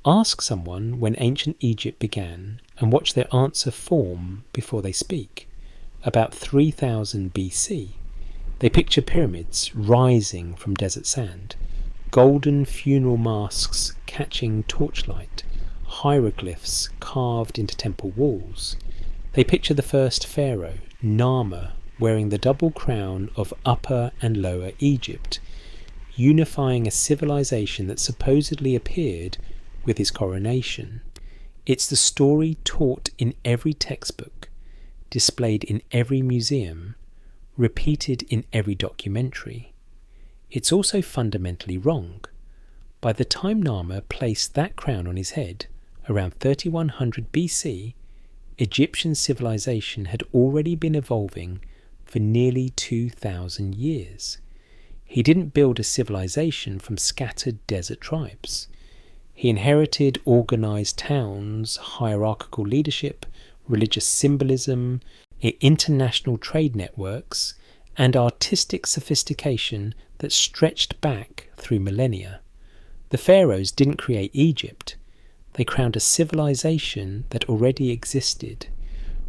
Ask someone when ancient Egypt began and watch their answer form before they speak. About 3000 BC. They picture pyramids rising from desert sand, golden funeral masks catching torchlight, hieroglyphs carved into temple walls. They picture the first pharaoh, Narmer, wearing the double crown of Upper and Lower Egypt, unifying a civilization that supposedly appeared with his coronation. It's the story taught in every textbook, displayed in every museum, repeated in every documentary. It's also fundamentally wrong. By the time Narmer placed that crown on his head, around 3100 BC, Egyptian civilization had already been evolving for nearly 2000 years. He didn't build a civilization from scattered desert tribes. He inherited organized towns, hierarchical leadership, religious symbolism, international trade networks, and artistic sophistication that stretched back through millennia. The pharaohs didn't create Egypt. They crowned a civilization that already existed.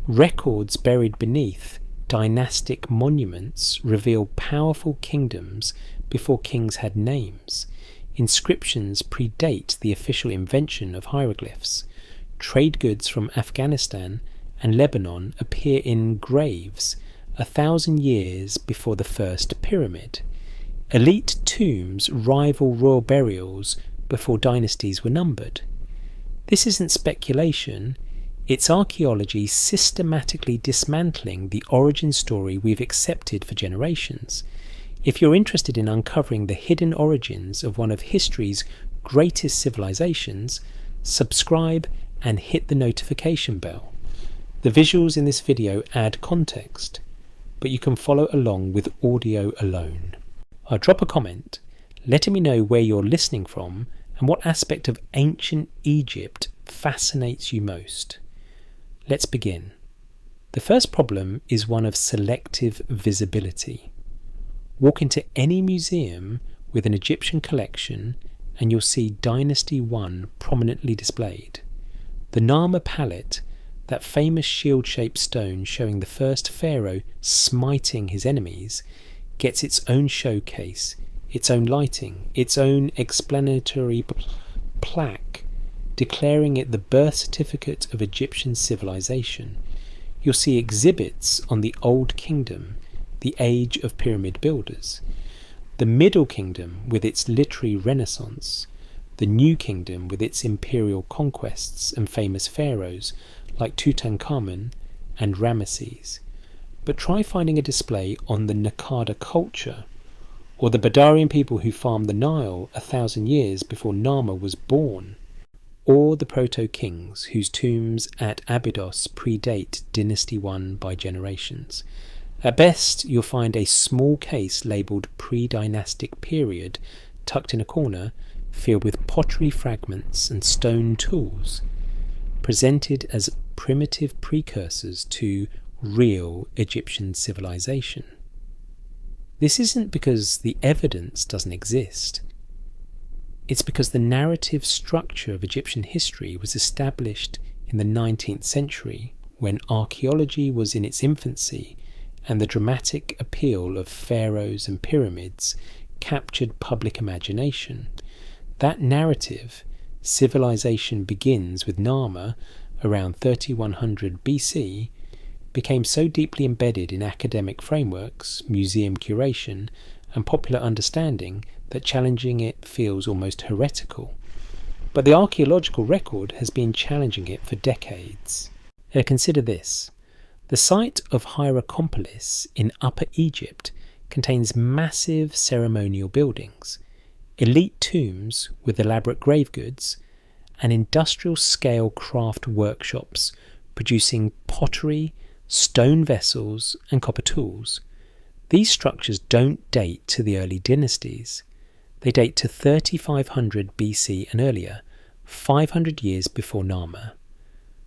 Records buried beneath dynastic monuments reveal powerful kingdoms before kings had names. Inscriptions predate the official invention of hieroglyphs. Trade goods from Afghanistan and Lebanon appear in graves 1,000 years before the first pyramid. Elite tombs rival royal burials before dynasties were numbered. This isn't speculation, it's archaeology systematically dismantling the origin story we've accepted for generations. If you're interested in uncovering the hidden origins of one of history's greatest civilizations, subscribe and hit the notification bell. The visuals in this video add context, but you can follow along with audio alone. I'll drop a comment letting me know where you're listening from and what aspect of ancient Egypt fascinates you most. Let's begin. The first problem is one of selective visibility. Walk into any museum with an Egyptian collection and you'll see Dynasty 1 prominently displayed. The Narmer palette, that famous shield-shaped stone showing the first pharaoh smiting his enemies, gets its own showcase, its own lighting, its own explanatory plaque, declaring it the birth certificate of Egyptian civilization. You'll see exhibits on the Old Kingdom, the age of pyramid builders, the Middle Kingdom with its literary renaissance, the New Kingdom with its imperial conquests and famous pharaohs like Tutankhamun and Ramesses. But try finding a display on the Naqada culture, or the Badarian people who farmed the Nile 1,000 years before Narmer was born, or the Proto-kings whose tombs at Abydos predate Dynasty 1 by generations. At best, you'll find a small case labelled Predynastic period tucked in a corner, filled with pottery fragments and stone tools, presented as primitive precursors to real Egyptian civilization. This isn't because the evidence doesn't exist. It's because the narrative structure of Egyptian history was established in the 19th century when archaeology was in its infancy and the dramatic appeal of pharaohs and pyramids captured public imagination. That narrative, civilization begins with Narmer around 3100 BC, became so deeply embedded in academic frameworks, museum curation, and popular understanding that challenging it feels almost heretical. But the archaeological record has been challenging it for decades. Consider this. The site of Hierakonpolis in Upper Egypt contains massive ceremonial buildings, elite tombs with elaborate grave goods, and industrial-scale craft workshops producing pottery, stone vessels, and copper tools. These structures don't date to the early dynasties. They date to 3500 BC and earlier, 500 years before Narmer.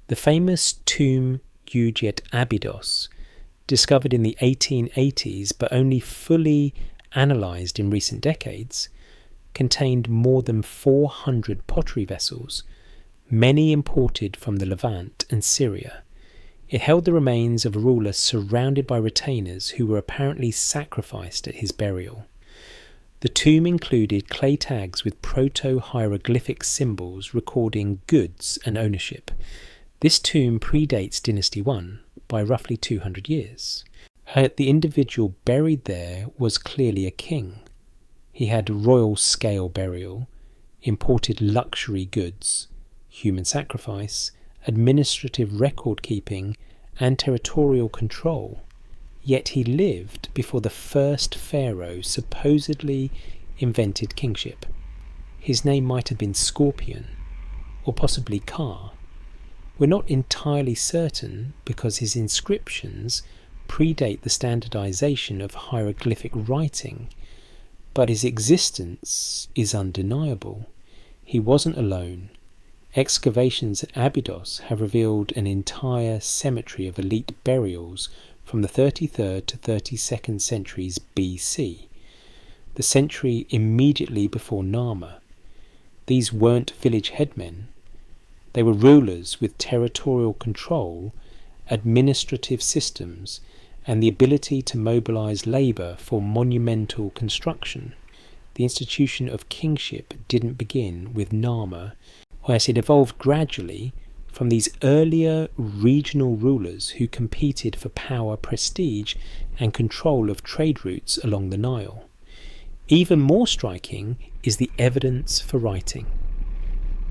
The famous tomb Yuji at Abydos, discovered in the 1880s but only fully analysed in recent decades, contained more than 400 pottery vessels, many imported from the Levant and Syria. It held the remains of a ruler surrounded by retainers who were apparently sacrificed at his burial. The tomb included clay tags with proto-hieroglyphic symbols recording goods and ownership. This tomb predates Dynasty 1 by roughly 200 years. The individual buried there was clearly a king. He had royal scale burial, imported luxury goods, human sacrifice, administrative record keeping, and territorial control. Yet he lived before the first pharaoh supposedly invented kingship. His name might have been Scorpion, or possibly Ka. We're not entirely certain because his inscriptions predate the standardization of hieroglyphic writing, but his existence is undeniable. He wasn't alone. Excavations at Abydos have revealed an entire cemetery of elite burials from the 33rd to 32nd centuries BC, the century immediately before Narmer. These weren't village headmen. They were rulers with territorial control, administrative systems, and the ability to mobilize labour for monumental construction. The institution of kingship didn't begin with Narmer, whereas it evolved gradually from these earlier regional rulers who competed for power, prestige, and control of trade routes along the Nile. Even more striking is the evidence for writing.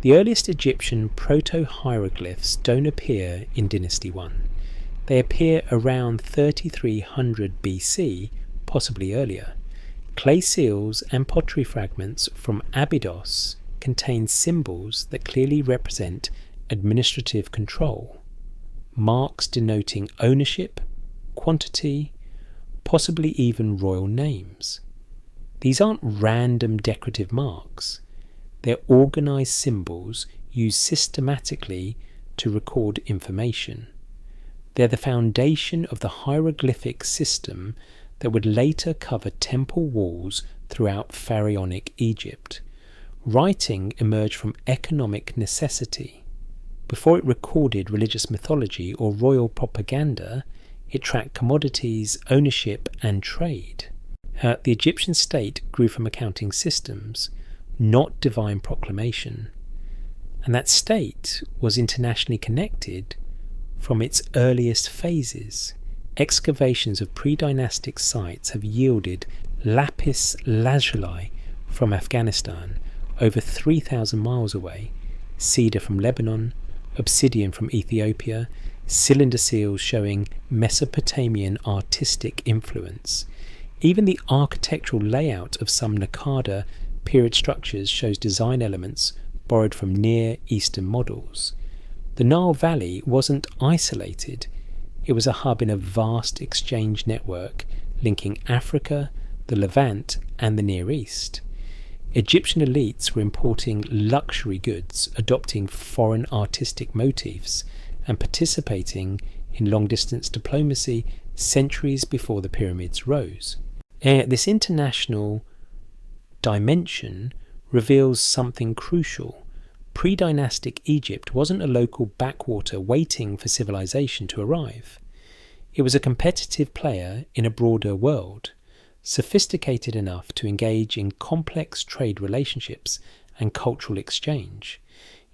The earliest Egyptian proto-hieroglyphs don't appear in Dynasty 1. They appear around 3300 BC, possibly earlier. Clay seals and pottery fragments from Abydos contain symbols that clearly represent administrative control, marks denoting ownership, quantity, possibly even royal names. These aren't random decorative marks. They're organised symbols used systematically to record information. They're the foundation of the hieroglyphic system that would later cover temple walls throughout pharaonic Egypt. Writing emerged from economic necessity. Before it recorded religious mythology or royal propaganda, it tracked commodities, ownership, and trade. The Egyptian state grew from accounting systems, not divine proclamation. And that state was internationally connected from its earliest phases. Excavations of pre-dynastic sites have yielded lapis lazuli from Afghanistan, over 3,000 miles away, cedar from Lebanon, obsidian from Ethiopia, cylinder seals showing Mesopotamian artistic influence. Even the architectural layout of some Naqada period structures shows design elements borrowed from Near Eastern models. The Nile Valley wasn't isolated. It was a hub in a vast exchange network linking Africa, the Levant, and the Near East. Egyptian elites were importing luxury goods, adopting foreign artistic motifs, and participating in long-distance diplomacy centuries before the pyramids rose. This international dimension reveals something crucial. Pre-dynastic Egypt wasn't a local backwater waiting for civilization to arrive. It was a competitive player in a broader world, sophisticated enough to engage in complex trade relationships and cultural exchange.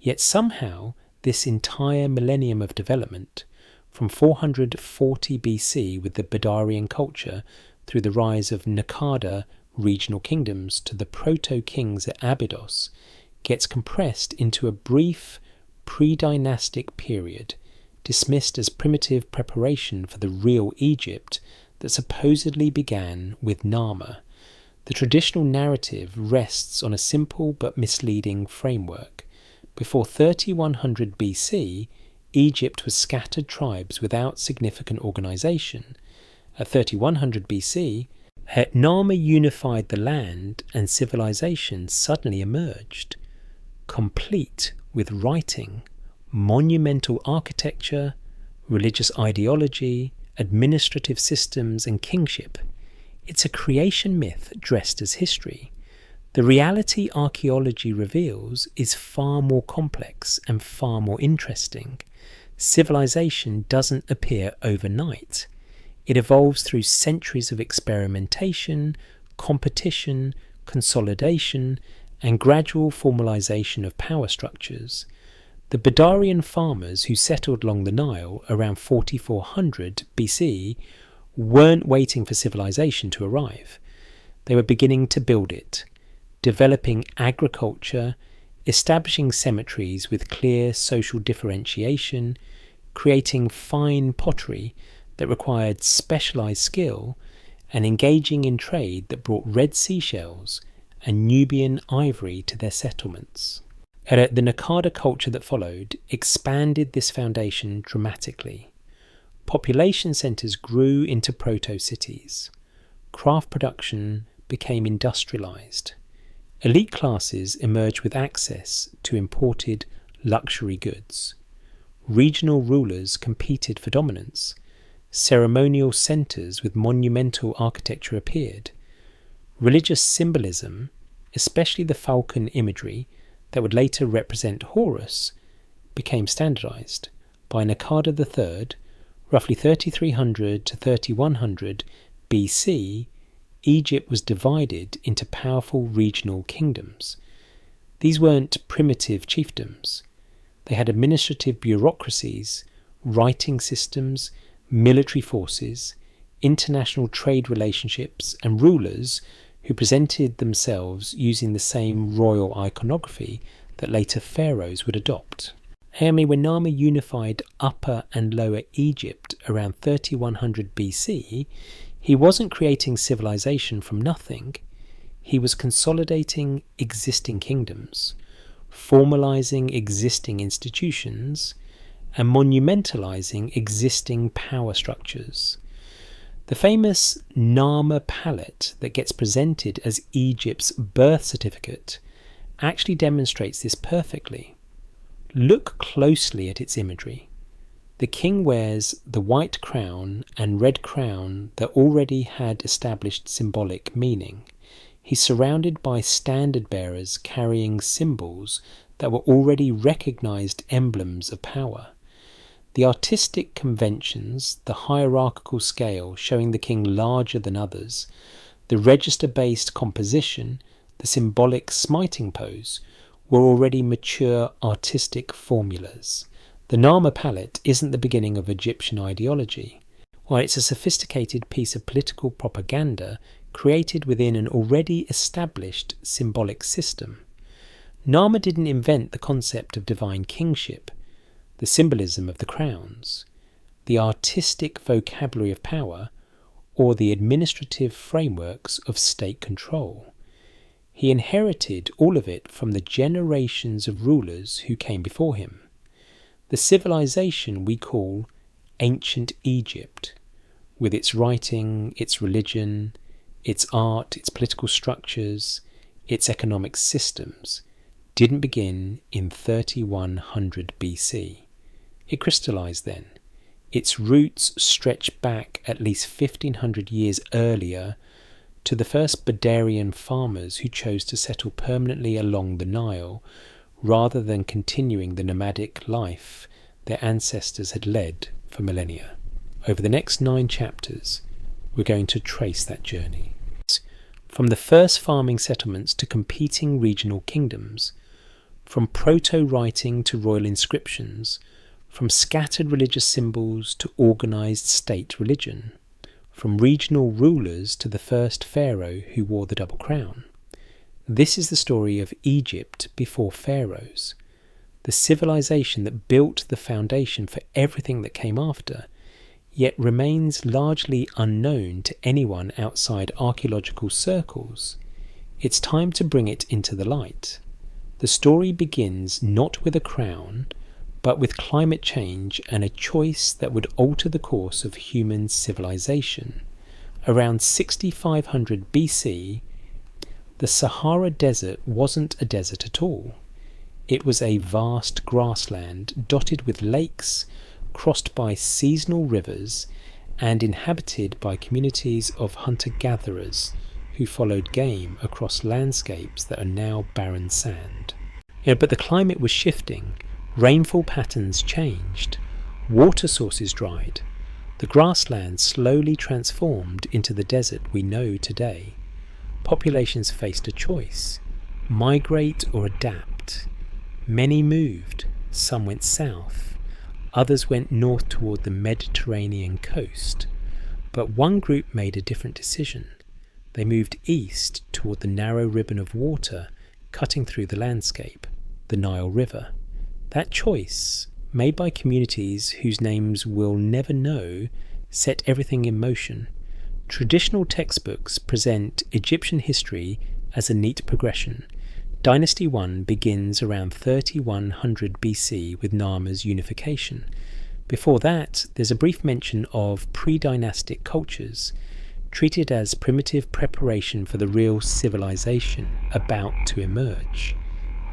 Yet somehow this entire millennium of development, from 440 BC with the Badarian culture through the rise of Naqada regional kingdoms to the proto-kings at Abydos, gets compressed into a brief pre-dynastic period, dismissed as primitive preparation for the real Egypt that supposedly began with Narmer. The traditional narrative rests on a simple but misleading framework. Before 3100 BC, Egypt was scattered tribes without significant organisation. At 3100 BC, Narmer unified the land and civilization suddenly emerged, complete with writing, monumental architecture, religious ideology, administrative systems, and kingship. It's a creation myth dressed as history. The reality archaeology reveals is far more complex and far more interesting. Civilization doesn't appear overnight. It evolves through centuries of experimentation, competition, consolidation, and gradual formalization of power structures. The Badarian farmers who settled along the Nile around 4400 BC weren't waiting for civilization to arrive. They were beginning to build it, developing agriculture, establishing cemeteries with clear social differentiation, creating fine pottery that required specialized skill, and engaging in trade that brought red seashells and Nubian ivory to their settlements. The Nakada culture that followed expanded this foundation dramatically. Population centres grew into proto-cities. Craft production became industrialised. Elite classes emerged with access to imported luxury goods. Regional rulers competed for dominance. Ceremonial centres with monumental architecture appeared. Religious symbolism, especially the falcon imagery that would later represent Horus, became standardised. By Nakada III, roughly 3300 to 3100 BC, Egypt was divided into powerful regional kingdoms. These weren't primitive chiefdoms. They had administrative bureaucracies, writing systems, military forces, international trade relationships, and rulers who presented themselves using the same royal iconography that later pharaohs would adopt. When Narmer unified Upper and Lower Egypt around 3100 BC, he wasn't creating civilization from nothing. He was consolidating existing kingdoms, formalizing existing institutions, and monumentalizing existing power structures. The famous Narmer palette that gets presented as Egypt's birth certificate actually demonstrates this perfectly. Look closely at its imagery. The king wears the white crown and red crown that already had established symbolic meaning. He's surrounded by standard bearers carrying symbols that were already recognized emblems of power. The artistic conventions, the hierarchical scale showing the king larger than others, the register-based composition, the symbolic smiting pose, were already mature artistic formulas. The Narmer palette isn't the beginning of Egyptian ideology. While it's a sophisticated piece of political propaganda created within an already established symbolic system, Narmer didn't invent the concept of divine kingship, the symbolism of the crowns, the artistic vocabulary of power, or the administrative frameworks of state control. He inherited all of it from the generations of rulers who came before him. The civilization we call ancient Egypt, with its writing, its religion, its art, its political structures, its economic systems, didn't begin in 3100 BC. It crystallized then. Its roots stretch back at least 1500 years earlier to the first Badarian farmers who chose to settle permanently along the Nile rather than continuing the nomadic life their ancestors had led for millennia. Over the next 9 chapters, we're going to trace that journey. From the first farming settlements to competing regional kingdoms, from proto-writing to royal inscriptions, from scattered religious symbols to organised state religion, from regional rulers to the first pharaoh who wore the double crown. This is the story of Egypt before pharaohs, the civilization that built the foundation for everything that came after, yet remains largely unknown to anyone outside archaeological circles. It's time to bring it into the light. The story begins not with a crown, but with climate change and a choice that would alter the course of human civilization. Around 6500 BC, the Sahara Desert wasn't a desert at all. It was a vast grassland dotted with lakes, crossed by seasonal rivers, and inhabited by communities of hunter-gatherers who followed game across landscapes that are now barren sand. But the climate was shifting, rainfall patterns changed, water sources dried, the grasslands slowly transformed into the desert we know today. Populations faced a choice: migrate or adapt. Many moved, some went south, others went north toward the Mediterranean coast. But one group made a different decision. They moved east toward the narrow ribbon of water cutting through the landscape, the Nile River. That choice, made by communities whose names we'll never know, set everything in motion. Traditional textbooks present Egyptian history as a neat progression. Dynasty 1 begins around 3100 BC with Narmer's unification. Before that, there's a brief mention of predynastic cultures, treated as primitive preparation for the real civilization about to emerge.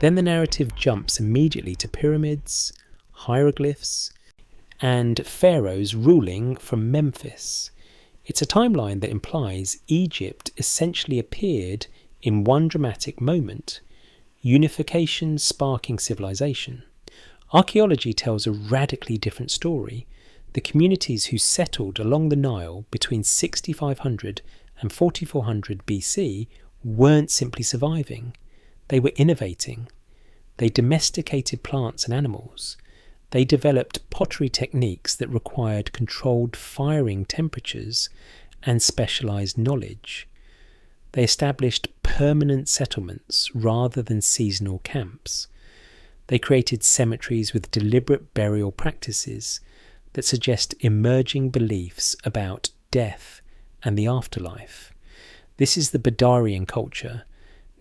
Then the narrative jumps immediately to pyramids, hieroglyphs, and pharaohs ruling from Memphis. It's a timeline that implies Egypt essentially appeared in one dramatic moment, unification sparking civilization. Archaeology tells a radically different story. The communities who settled along the Nile between 6500 and 4400 BC weren't simply surviving. They were innovating. They domesticated plants and animals. They developed pottery techniques that required controlled firing temperatures and specialized knowledge. They established permanent settlements rather than seasonal camps. They created cemeteries with deliberate burial practices that suggest emerging beliefs about death and the afterlife. This is the Badarian culture,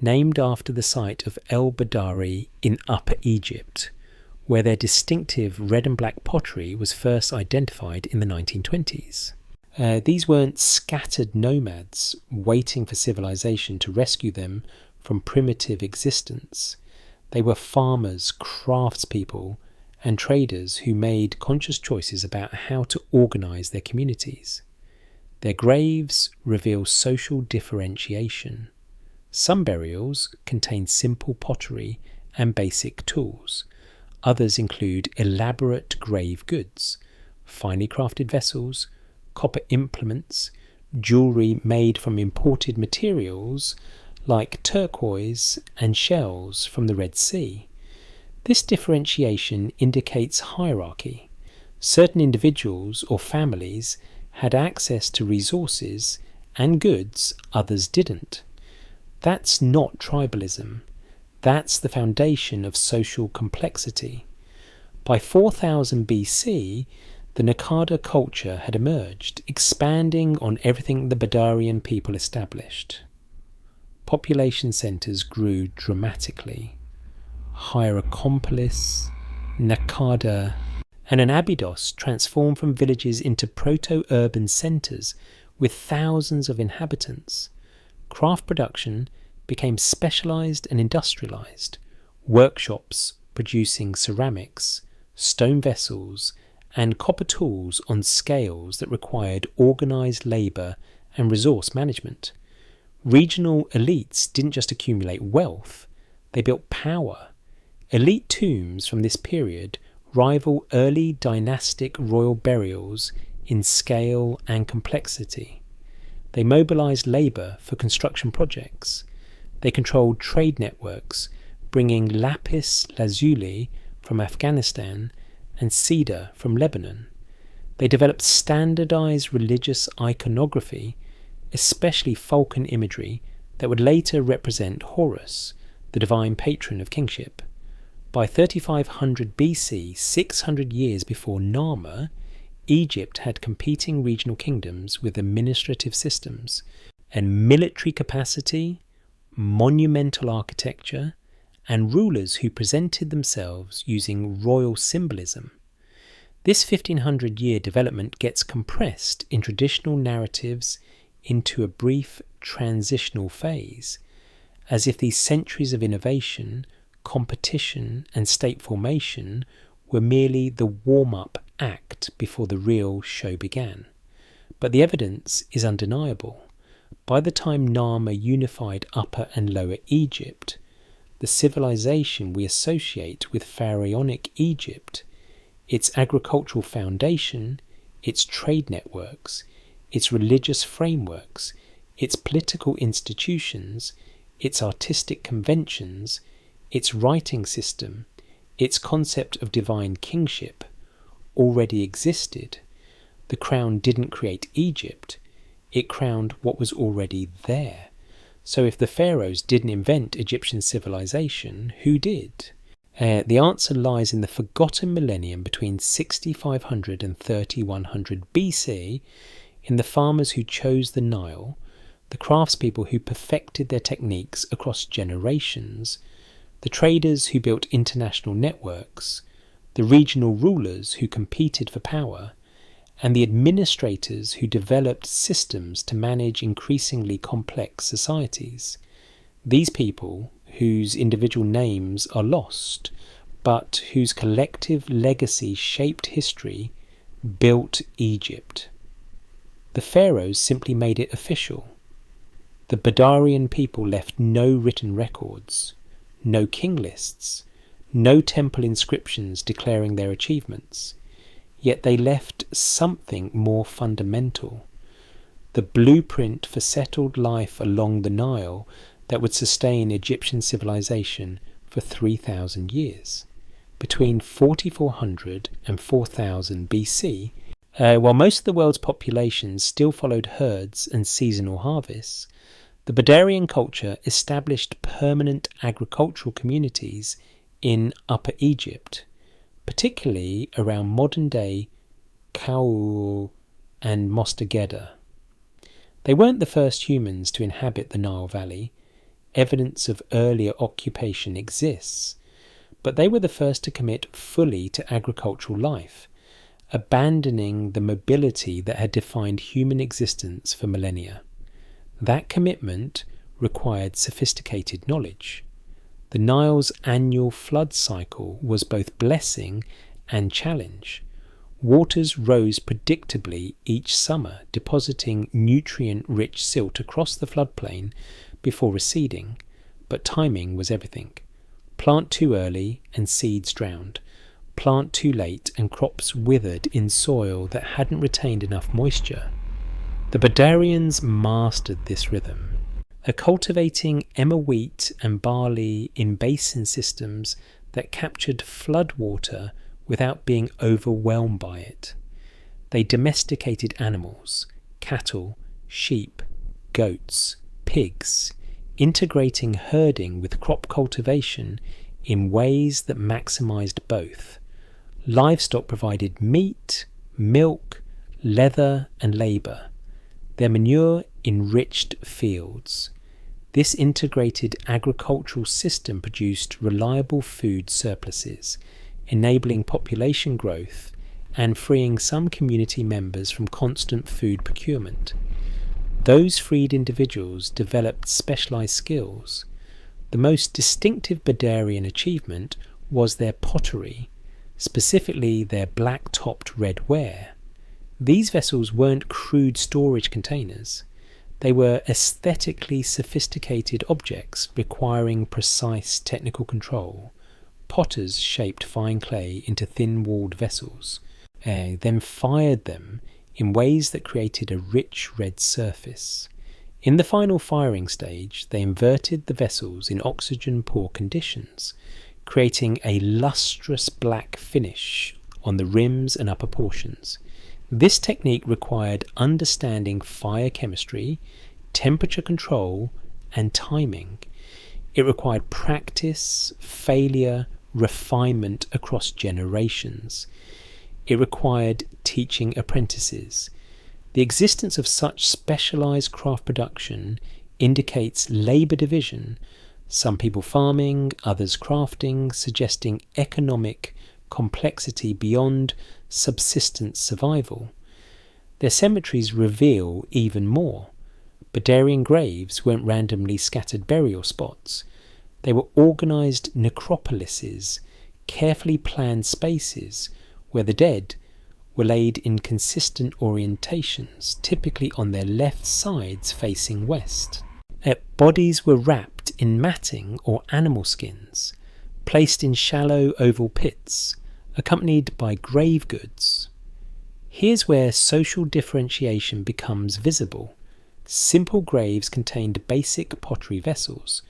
named after the site of El Badari in Upper Egypt, where their distinctive red and black pottery was first identified in the 1920s. These weren't scattered nomads waiting for civilization to rescue them from primitive existence. They were farmers, craftspeople, and traders who made conscious choices about how to organize their communities. Their graves reveal social differentiation. Some burials contain simple pottery and basic tools. Others include elaborate grave goods, finely crafted vessels, copper implements, jewellery made from imported materials like turquoise and shells from the Red Sea. This differentiation indicates hierarchy. Certain individuals or families had access to resources and goods others didn't. That's not tribalism. That's the foundation of social complexity. By 4000 BC, the Naqada culture had emerged, expanding on everything the Badarian people established. Population centres grew dramatically. Hierakonpolis, Naqada, and an Abydos transformed from villages into proto-urban centres with thousands of inhabitants. Craft production became specialised and industrialised, workshops producing ceramics, stone vessels, and copper tools on scales that required organised labour and resource management. Regional elites didn't just accumulate wealth, they built power. Elite tombs from this period rival early dynastic royal burials in scale and complexity. They mobilised labour for construction projects. They controlled trade networks, bringing lapis lazuli from Afghanistan and cedar from Lebanon. They developed standardised religious iconography, especially falcon imagery that would later represent Horus, the divine patron of kingship. By 3500 BC, 600 years before Narmer, Egypt had competing regional kingdoms with administrative systems and military capacity, monumental architecture, and rulers who presented themselves using royal symbolism. This 1500-year development gets compressed in traditional narratives into a brief transitional phase, as if these centuries of innovation, competition, and state formation were merely the warm-up act before the real show began. But the evidence is undeniable. By the time Narmer unified Upper and Lower Egypt, the civilization we associate with Pharaonic Egypt, its agricultural foundation, its trade networks, its religious frameworks, its political institutions, its artistic conventions, its writing system, its concept of divine kingship, already existed. The crown didn't create Egypt, it crowned what was already there. So if the pharaohs didn't invent Egyptian civilization, who did? The answer lies in the forgotten millennium between 6500 and 3100 BC, in the farmers who chose the Nile, the craftspeople who perfected their techniques across generations, the traders who built international networks, the regional rulers who competed for power, and the administrators who developed systems to manage increasingly complex societies. These people, whose individual names are lost, but whose collective legacy shaped history, built Egypt. The pharaohs simply made it official. The Badarian people left no written records, no king lists, no temple inscriptions declaring their achievements. Yet they left something more fundamental, the blueprint for settled life along the Nile that would sustain Egyptian civilization for 3,000 years. Between 4400 and 4000 BC, while most of the world's population still followed herds and seasonal harvests, the Badarian culture established permanent agricultural communities in Upper Egypt, particularly around modern-day Kaul and Mostageda. They weren't the first humans to inhabit the Nile Valley. Evidence of earlier occupation exists, but they were the first to commit fully to agricultural life, abandoning the mobility that had defined human existence for millennia. That commitment required sophisticated knowledge. The Nile's annual flood cycle was both blessing and challenge. Waters rose predictably each summer, depositing nutrient-rich silt across the floodplain before receding, but timing was everything. Plant too early and seeds drowned. Plant too late and crops withered in soil that hadn't retained enough moisture. The Badarians mastered this rhythm, cultivating emmer wheat and barley in basin systems that captured floodwater without being overwhelmed by it. They domesticated animals, cattle, sheep, goats, pigs, integrating herding with crop cultivation in ways that maximized both. Livestock provided meat, milk, leather, and labor. Their manure enriched fields. This integrated agricultural system produced reliable food surpluses, enabling population growth and freeing some community members from constant food procurement. Those freed individuals developed specialized skills. The most distinctive Badarian achievement was their pottery, specifically their black-topped red ware. These vessels weren't crude storage containers. They were aesthetically sophisticated objects requiring precise technical control. Potters shaped fine clay into thin-walled vessels, then fired them in ways that created a rich red surface. In the final firing stage, they inverted the vessels in oxygen-poor conditions, creating a lustrous black finish on the rims and upper portions. This technique required understanding fire chemistry, temperature control, and timing. It required practice, failure, refinement across generations. It required teaching apprentices. The existence of such specialized craft production indicates labor division, some people farming, others crafting, suggesting economic complexity beyond subsistence survival. Their cemeteries reveal even more. Badarian graves weren't randomly scattered burial spots. They were organized necropolises, carefully planned spaces where the dead, were laid in consistent orientations, typically on their left sides facing west. Bodies were wrapped in matting or animal skins, placed in shallow oval pits, accompanied by grave goods. Here's where social differentiation becomes visible. Simple graves contained basic pottery vessels,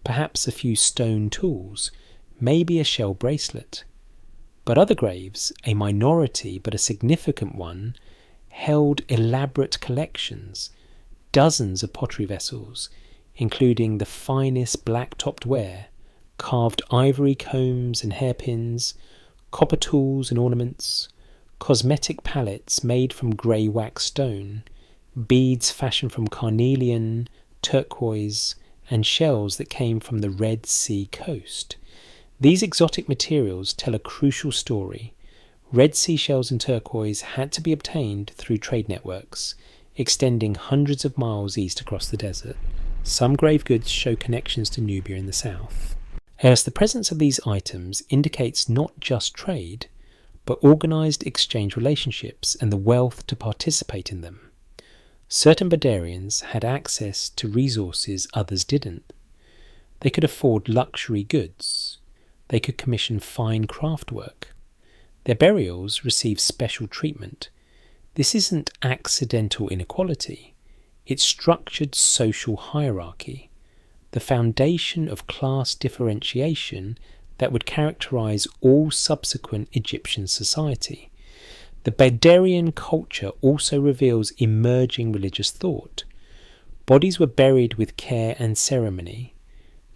perhaps a few stone tools, maybe a shell bracelet. But other graves, a minority but a significant one, held elaborate collections, dozens of pottery vessels, including the finest black-topped ware, carved ivory combs and hairpins, copper tools and ornaments, cosmetic palettes made from grey wax stone, beads fashioned from carnelian, turquoise, and shells that came from the Red Sea coast. These exotic materials tell a crucial story. Red Sea shells and turquoise had to be obtained through trade networks, extending hundreds of miles east across the desert. Some grave goods show connections to Nubia in the south. As the presence of these items indicates not just trade, but organised exchange relationships and the wealth to participate in them. Certain Badarians had access to resources others didn't. They could afford luxury goods. They could commission fine craft work. Their burials received special treatment. This isn't accidental inequality. It's structured social hierarchy, the foundation of class differentiation that would characterise all subsequent Egyptian society. The Badarian culture also reveals emerging religious thought. Bodies were buried with care and ceremony.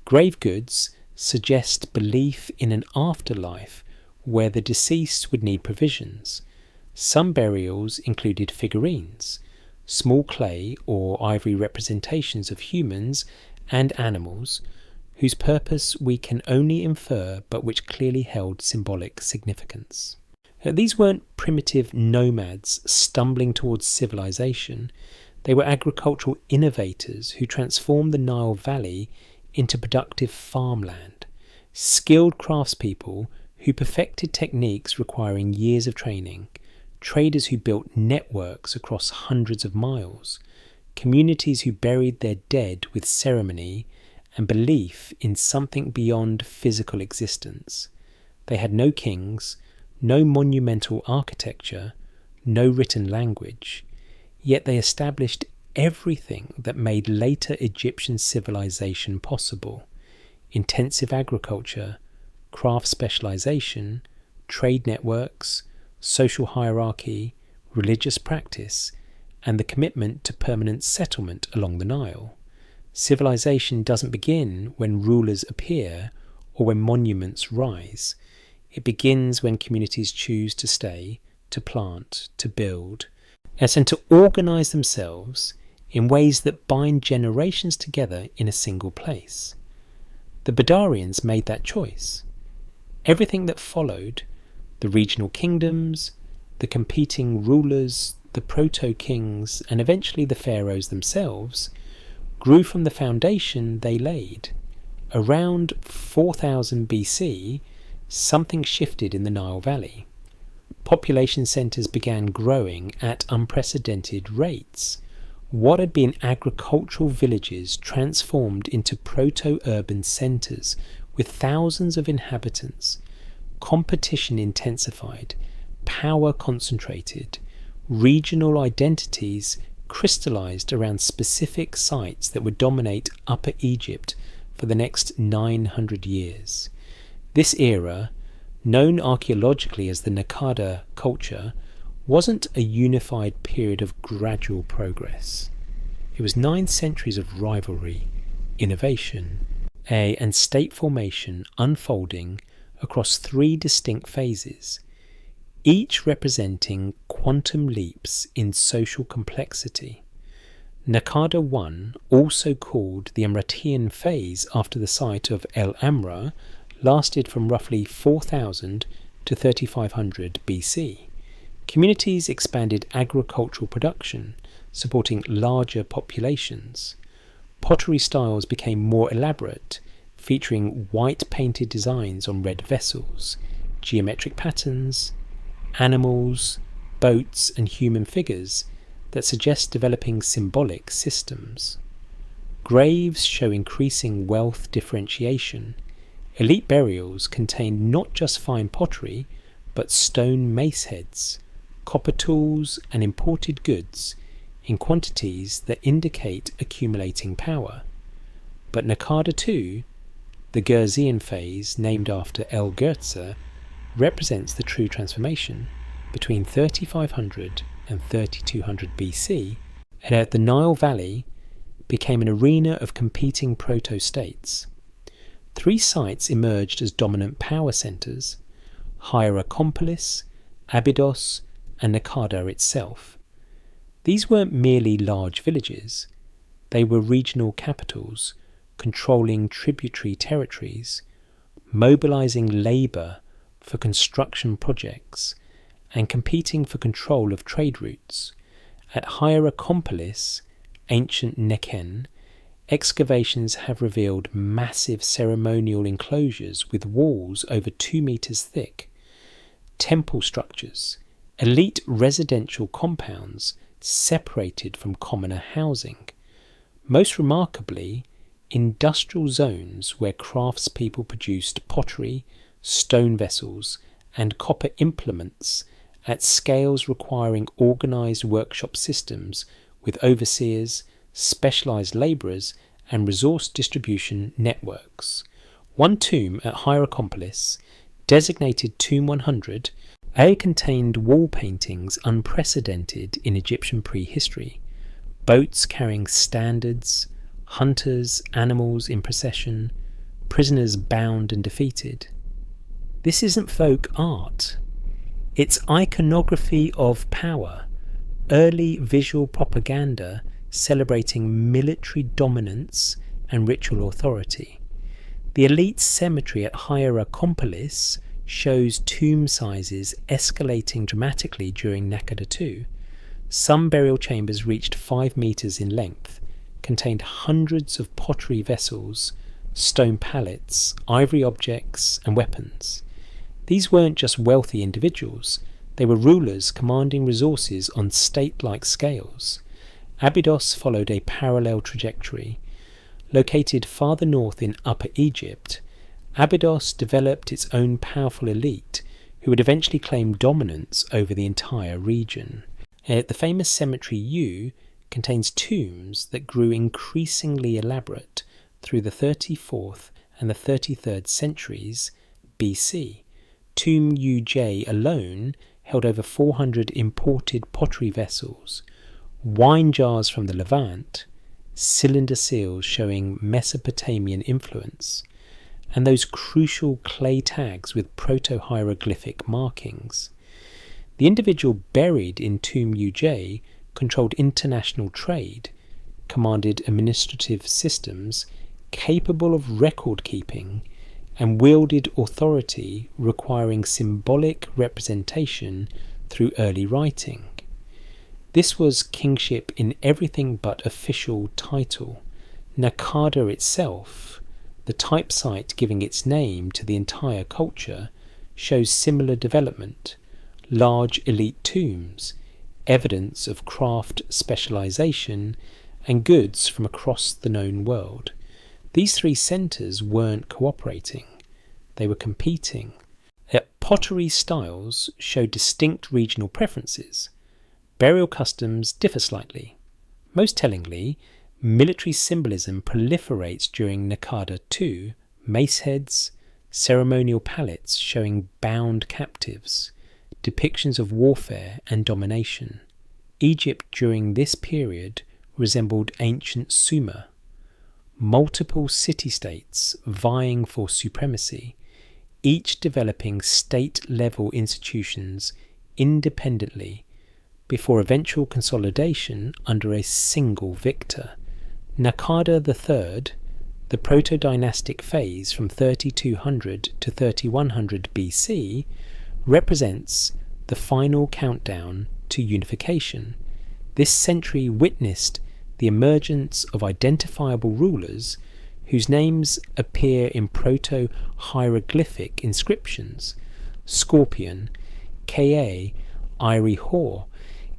Grave goods suggest belief in an afterlife where the deceased would need provisions. Some burials included figurines, small clay or ivory representations of humans and animals whose purpose we can only infer but which clearly held symbolic significance. These weren't primitive nomads stumbling towards civilization. They were agricultural innovators who transformed the Nile Valley into productive farmland, skilled craftspeople who perfected techniques requiring years of training, traders who built networks across hundreds of miles, communities who buried their dead with ceremony and belief in something beyond physical existence. They had no kings, no monumental architecture, no written language, yet they established everything that made later Egyptian civilization possible: intensive agriculture, craft specialization, trade networks, social hierarchy, religious practice, and the commitment to permanent settlement along the Nile. Civilization doesn't begin when rulers appear or when monuments rise. It begins when communities choose to stay, to plant, to build, and to organise themselves in ways that bind generations together in a single place. The Badarians made that choice. Everything that followed, the regional kingdoms, the competing rulers, the proto-kings, and eventually the pharaohs themselves, grew from the foundation they laid. Around 4000 BC, something shifted in the Nile Valley. Population centres began growing at unprecedented rates. What had been agricultural villages transformed into proto-urban centres with thousands of inhabitants. Competition intensified, power concentrated, regional identities crystallised around specific sites that would dominate Upper Egypt for the next 900 years. This era, known archaeologically as the Naqada culture, wasn't a unified period of gradual progress. It was 9 centuries of rivalry, innovation, and state formation unfolding across 3 distinct phases, each representing quantum leaps in social complexity. Naqada I, also called the Amratian phase after the site of El Amra, lasted from roughly 4000 to 3500 BC. Communities expanded agricultural production, supporting larger populations. Pottery styles became more elaborate, featuring white painted designs on red vessels, geometric patterns, animals, boats, and human figures that suggest developing symbolic systems. Graves show increasing wealth differentiation. Elite burials contain not just fine pottery, but stone mace heads, copper tools, and imported goods in quantities that indicate accumulating power. But Naqada II, the Girzian phase named after El Girza, represents the true transformation between 3500 and 3200 BC, and the Nile Valley became an arena of competing proto-states. 3 sites emerged as dominant power centres: Hierakonpolis, Abydos, and Naqada itself. These weren't merely large villages, they were regional capitals, controlling tributary territories, mobilising labour for construction projects, and competing for control of trade routes. At Hierakonpolis, ancient Nekhen, excavations have revealed massive ceremonial enclosures with walls over 2 meters thick, temple structures, elite residential compounds separated from commoner housing. Most remarkably, industrial zones where craftspeople produced pottery, stone vessels, and copper implements at scales requiring organised workshop systems with overseers, specialised labourers, and resource distribution networks. One tomb at Hierakonpolis, designated Tomb 100, contained wall paintings unprecedented in Egyptian prehistory, boats carrying standards, hunters, animals in procession, prisoners bound and defeated. This isn't folk art. It's iconography of power, early visual propaganda celebrating military dominance and ritual authority. The elite cemetery at Hierakonpolis shows tomb sizes escalating dramatically during Naqada II. Some burial chambers reached 5 meters in length, contained hundreds of pottery vessels, stone pallets, ivory objects, and weapons. These weren't just wealthy individuals, they were rulers commanding resources on state-like scales. Abydos followed a parallel trajectory. Located farther north in Upper Egypt, Abydos developed its own powerful elite who would eventually claim dominance over the entire region. The famous cemetery U contains tombs that grew increasingly elaborate through the 34th and the 33rd centuries BC. Tomb UJ alone held over 400 imported pottery vessels, wine jars from the Levant, cylinder seals showing Mesopotamian influence, and those crucial clay tags with proto-hieroglyphic markings. The individual buried in Tomb UJ controlled international trade, commanded administrative systems capable of record-keeping, and wielded authority requiring symbolic representation through early writing. This was kingship in everything but official title. Naqada itself, the type site giving its name to the entire culture, shows similar development: large elite tombs, evidence of craft specialisation, and goods from across the known world. These 3 centres weren't cooperating, they were competing. Their pottery styles show distinct regional preferences. Burial customs differ slightly. Most tellingly, military symbolism proliferates during Naqada II: mace heads, ceremonial pallets showing bound captives, depictions of warfare and domination. Egypt during this period resembled ancient Sumer. Multiple city-states vying for supremacy, each developing state-level institutions independently before eventual consolidation under a single victor. Naqada III, the proto-dynastic phase from 3200 to 3100 BC, represents the final countdown to unification. This century witnessed the emergence of identifiable rulers whose names appear in proto-hieroglyphic inscriptions: Scorpion, Ka, Irie Hor.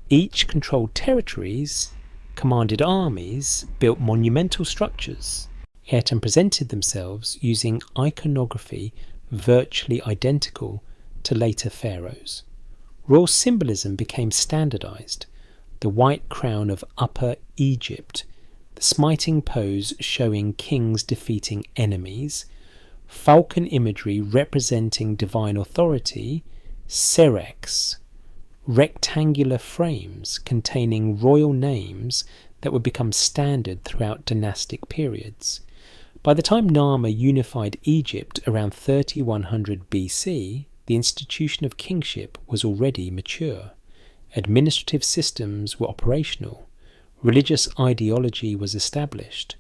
Each controlled territories, commanded armies, built monumental structures, yet and presented themselves using iconography virtually identical to later pharaohs. Royal symbolism became standardized. The white crown of Upper Egypt, the smiting pose showing kings defeating enemies, falcon imagery representing divine authority, serex, rectangular frames containing royal names that would become standard throughout dynastic periods. By the time Narmer unified Egypt around 3100 BC, the institution of kingship was already mature. Administrative systems were operational. Religious ideology was established.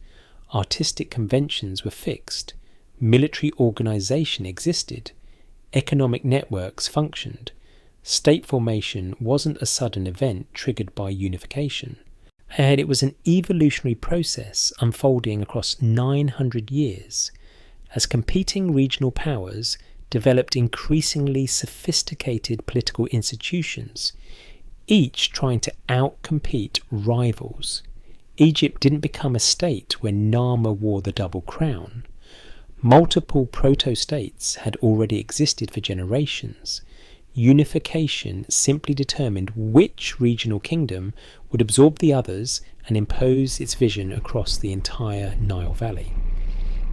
Artistic conventions were fixed. Military organization existed. Economic networks functioned. State formation wasn't a sudden event triggered by unification. And it was an evolutionary process unfolding across 900 years as competing regional powers developed increasingly sophisticated political institutions, each trying to outcompete rivals. Egypt didn't become a state when Narmer wore the double crown. Multiple proto-states had already existed for generations. Unification simply determined which regional kingdom would absorb the others and impose its vision across the entire Nile Valley.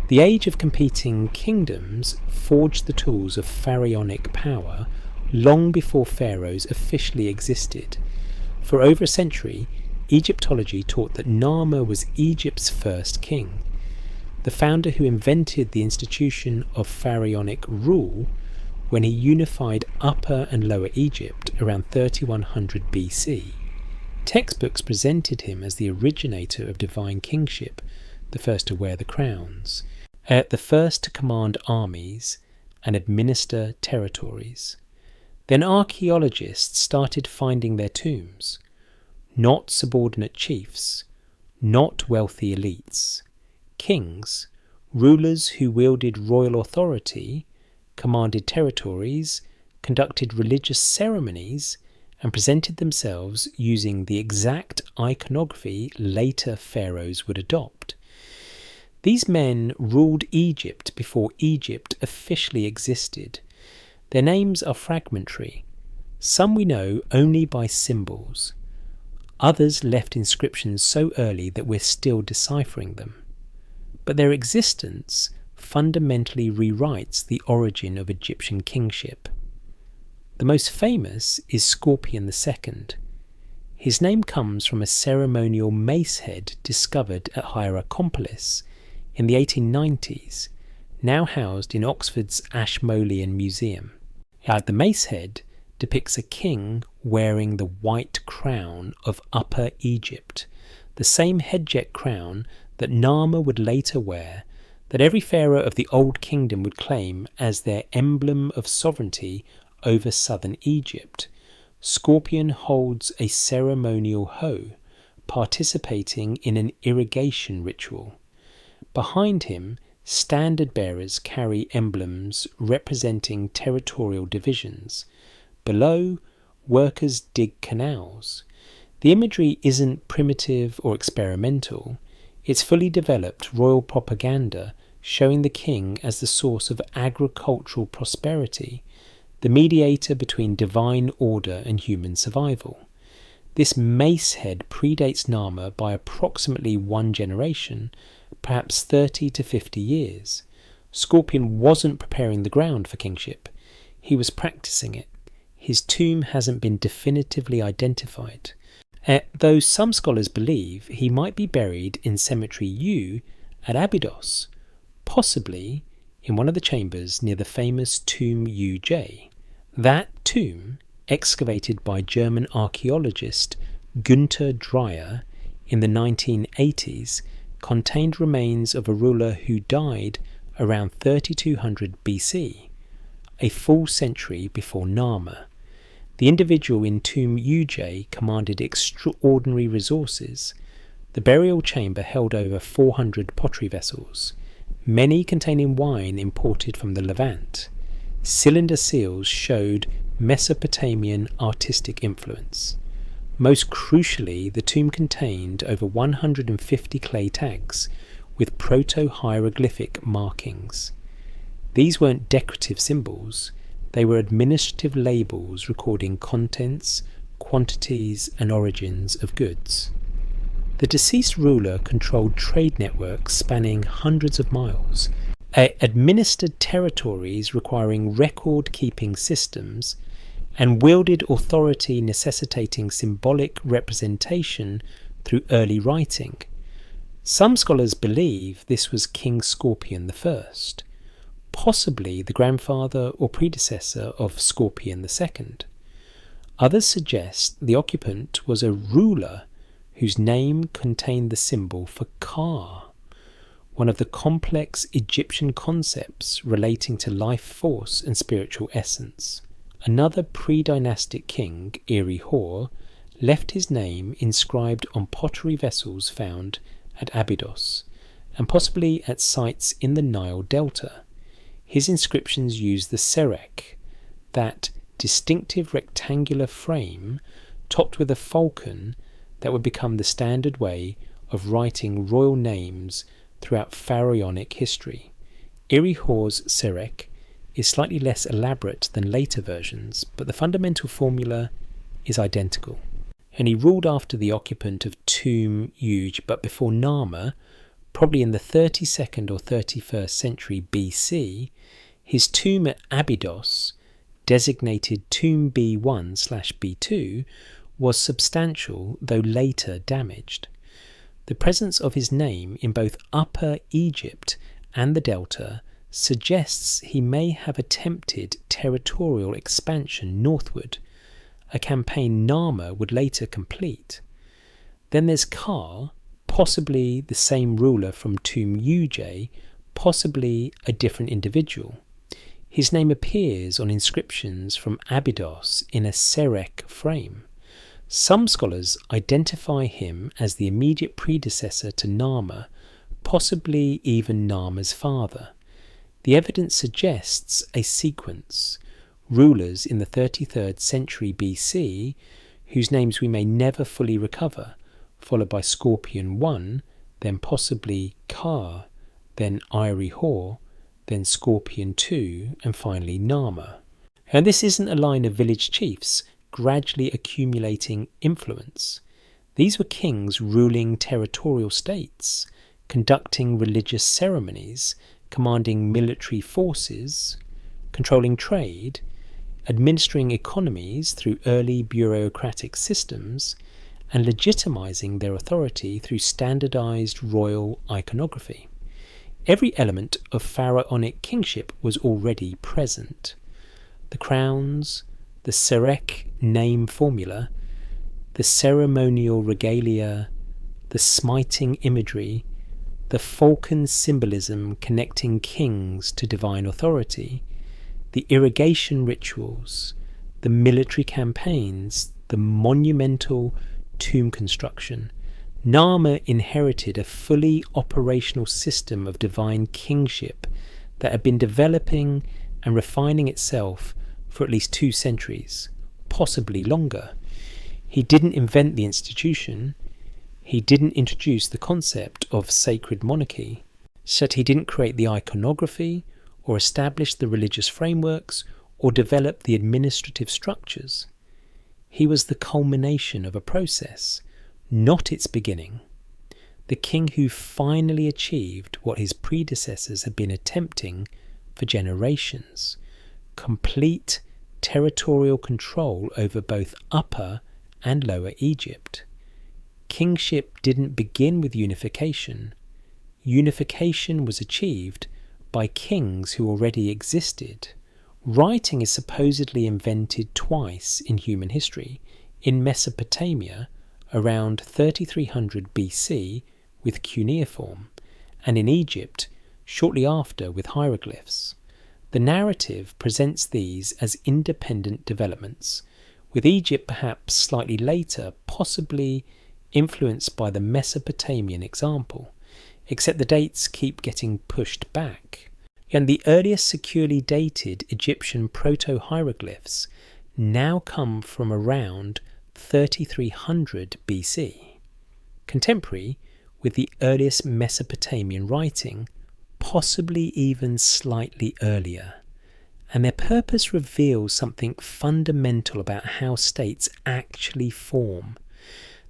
The age of competing kingdoms forged the tools of pharaonic power long before pharaohs officially existed. For over a century, Egyptology taught that Narmer was Egypt's first king. The founder who invented the institution of pharaonic rule when he unified Upper and Lower Egypt around 3100 BC. Textbooks presented him as the originator of divine kingship, the first to wear the crowns, the first to command armies and administer territories. Then archaeologists started finding their tombs, not subordinate chiefs, not wealthy elites, kings, rulers who wielded royal authority, commanded territories, conducted religious ceremonies, and presented themselves using the exact iconography later pharaohs would adopt. These men ruled Egypt before Egypt officially existed. Their names are fragmentary. Some we know only by symbols. Others left inscriptions so early that we're still deciphering them. But their existence fundamentally rewrites the origin of Egyptian kingship. The most famous is Scorpion II. His name comes from a ceremonial mace head discovered at Hierakonpolis in the 1890s, now housed in Oxford's Ashmolean Museum. The mace head depicts a king wearing the white crown of Upper Egypt, the same headjet crown that Narmer would later wear, that every pharaoh of the Old Kingdom would claim as their emblem of sovereignty over southern Egypt. Scorpion holds a ceremonial hoe, participating in an irrigation ritual. Behind him, standard bearers carry emblems representing territorial divisions. Below, workers dig canals. The imagery isn't primitive or experimental. It's fully developed royal propaganda showing the king as the source of agricultural prosperity, the mediator between divine order and human survival. This mace head predates Narmer by approximately one generation, perhaps 30 to 50 years. Scorpion wasn't preparing the ground for kingship. He was practicing it. His tomb hasn't been definitively identified, though some scholars believe he might be buried in Cemetery U at Abydos, possibly in one of the chambers near the famous Tomb UJ. That tomb, excavated by German archaeologist Günther Dreyer in the 1980s, contained remains of a ruler who died around 3200 BC, a full century before Narmer. The individual in Tomb UJ commanded extraordinary resources. The burial chamber held over 400 pottery vessels, many containing wine imported from the Levant. Cylinder seals showed Mesopotamian artistic influence. Most crucially, the tomb contained over 150 clay tags with proto-hieroglyphic markings. These weren't decorative symbols, they were administrative labels recording contents, quantities and origins of goods. The deceased ruler controlled trade networks spanning hundreds of miles, administered territories requiring record-keeping systems, and wielded authority necessitating symbolic representation through early writing. Some scholars believe this was King Scorpion I, possibly the grandfather or predecessor of Scorpion II. Others suggest the occupant was a ruler whose name contained the symbol for Ka, one of the complex Egyptian concepts relating to life force and spiritual essence. Another pre-dynastic king, Eri-Hor, left his name inscribed on pottery vessels found at Abydos, and possibly at sites in the Nile Delta. His inscriptions use the serek, that distinctive rectangular frame topped with a falcon that would become the standard way of writing royal names throughout pharaonic history. Eri-Hor's serek is slightly less elaborate than later versions, but the fundamental formula is identical. And he ruled after the occupant of Tomb Uj, but before Narmer, probably in the 32nd or 31st century BC. His tomb at Abydos, designated Tomb B1/B2, was substantial, though later damaged. The presence of his name in both Upper Egypt and the Delta suggests he may have attempted territorial expansion northward, a campaign Narmer would later complete. Then there's Ka, possibly the same ruler from Tomb Uj, possibly a different individual. His name appears on inscriptions from Abydos in a serek frame. Some scholars identify him as the immediate predecessor to Narmer, possibly even Narmer's father. The evidence suggests a sequence. Rulers in the 33rd century BC, whose names we may never fully recover, followed by Scorpion I, then possibly Ka, then Eri-Hor, then Scorpion II, and finally Narmer. And this isn't a line of village chiefs gradually accumulating influence. These were kings ruling territorial states, conducting religious ceremonies, commanding military forces, controlling trade, administering economies through early bureaucratic systems, and legitimizing their authority through standardized royal iconography. Every element of pharaonic kingship was already present. The crowns, the serek name formula, the ceremonial regalia, the smiting imagery, the falcon symbolism connecting kings to divine authority, the irrigation rituals, the military campaigns, the monumental tomb construction. Narmer inherited a fully operational system of divine kingship that had been developing and refining itself for at least 2 centuries, possibly longer. He didn't invent the institution. He didn't introduce the concept of sacred monarchy. So he didn't create the iconography or establish the religious frameworks or develop the administrative structures. He was the culmination of a process, not its beginning. The king who finally achieved what his predecessors had been attempting for generations: complete territorial control over both Upper and Lower Egypt. Kingship didn't begin with unification. Unification was achieved by kings who already existed. Writing is supposedly invented twice in human history: in Mesopotamia around 3300 BC with cuneiform, and in Egypt shortly after with hieroglyphs. The narrative presents these as independent developments, with Egypt perhaps slightly later, possibly influenced by the Mesopotamian example, except the dates keep getting pushed back. And the earliest securely dated Egyptian proto-hieroglyphs now come from around 3300 BC, contemporary with the earliest Mesopotamian writing, possibly even slightly earlier. And their purpose reveals something fundamental about how states actually form.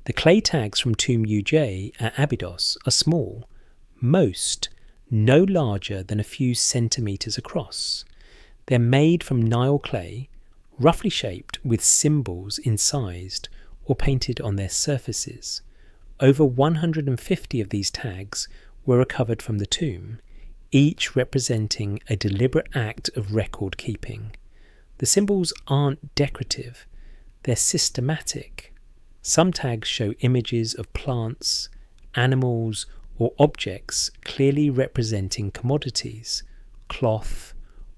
The clay tags from Tomb Uj at Abydos are small, most no larger than a few centimetres across. They're made from Nile clay, roughly shaped with symbols incised or painted on their surfaces. Over 150 of these tags were recovered from the tomb, each representing a deliberate act of record keeping. The symbols aren't decorative, they're systematic. Some tags show images of plants, animals, or objects clearly representing commodities, cloth,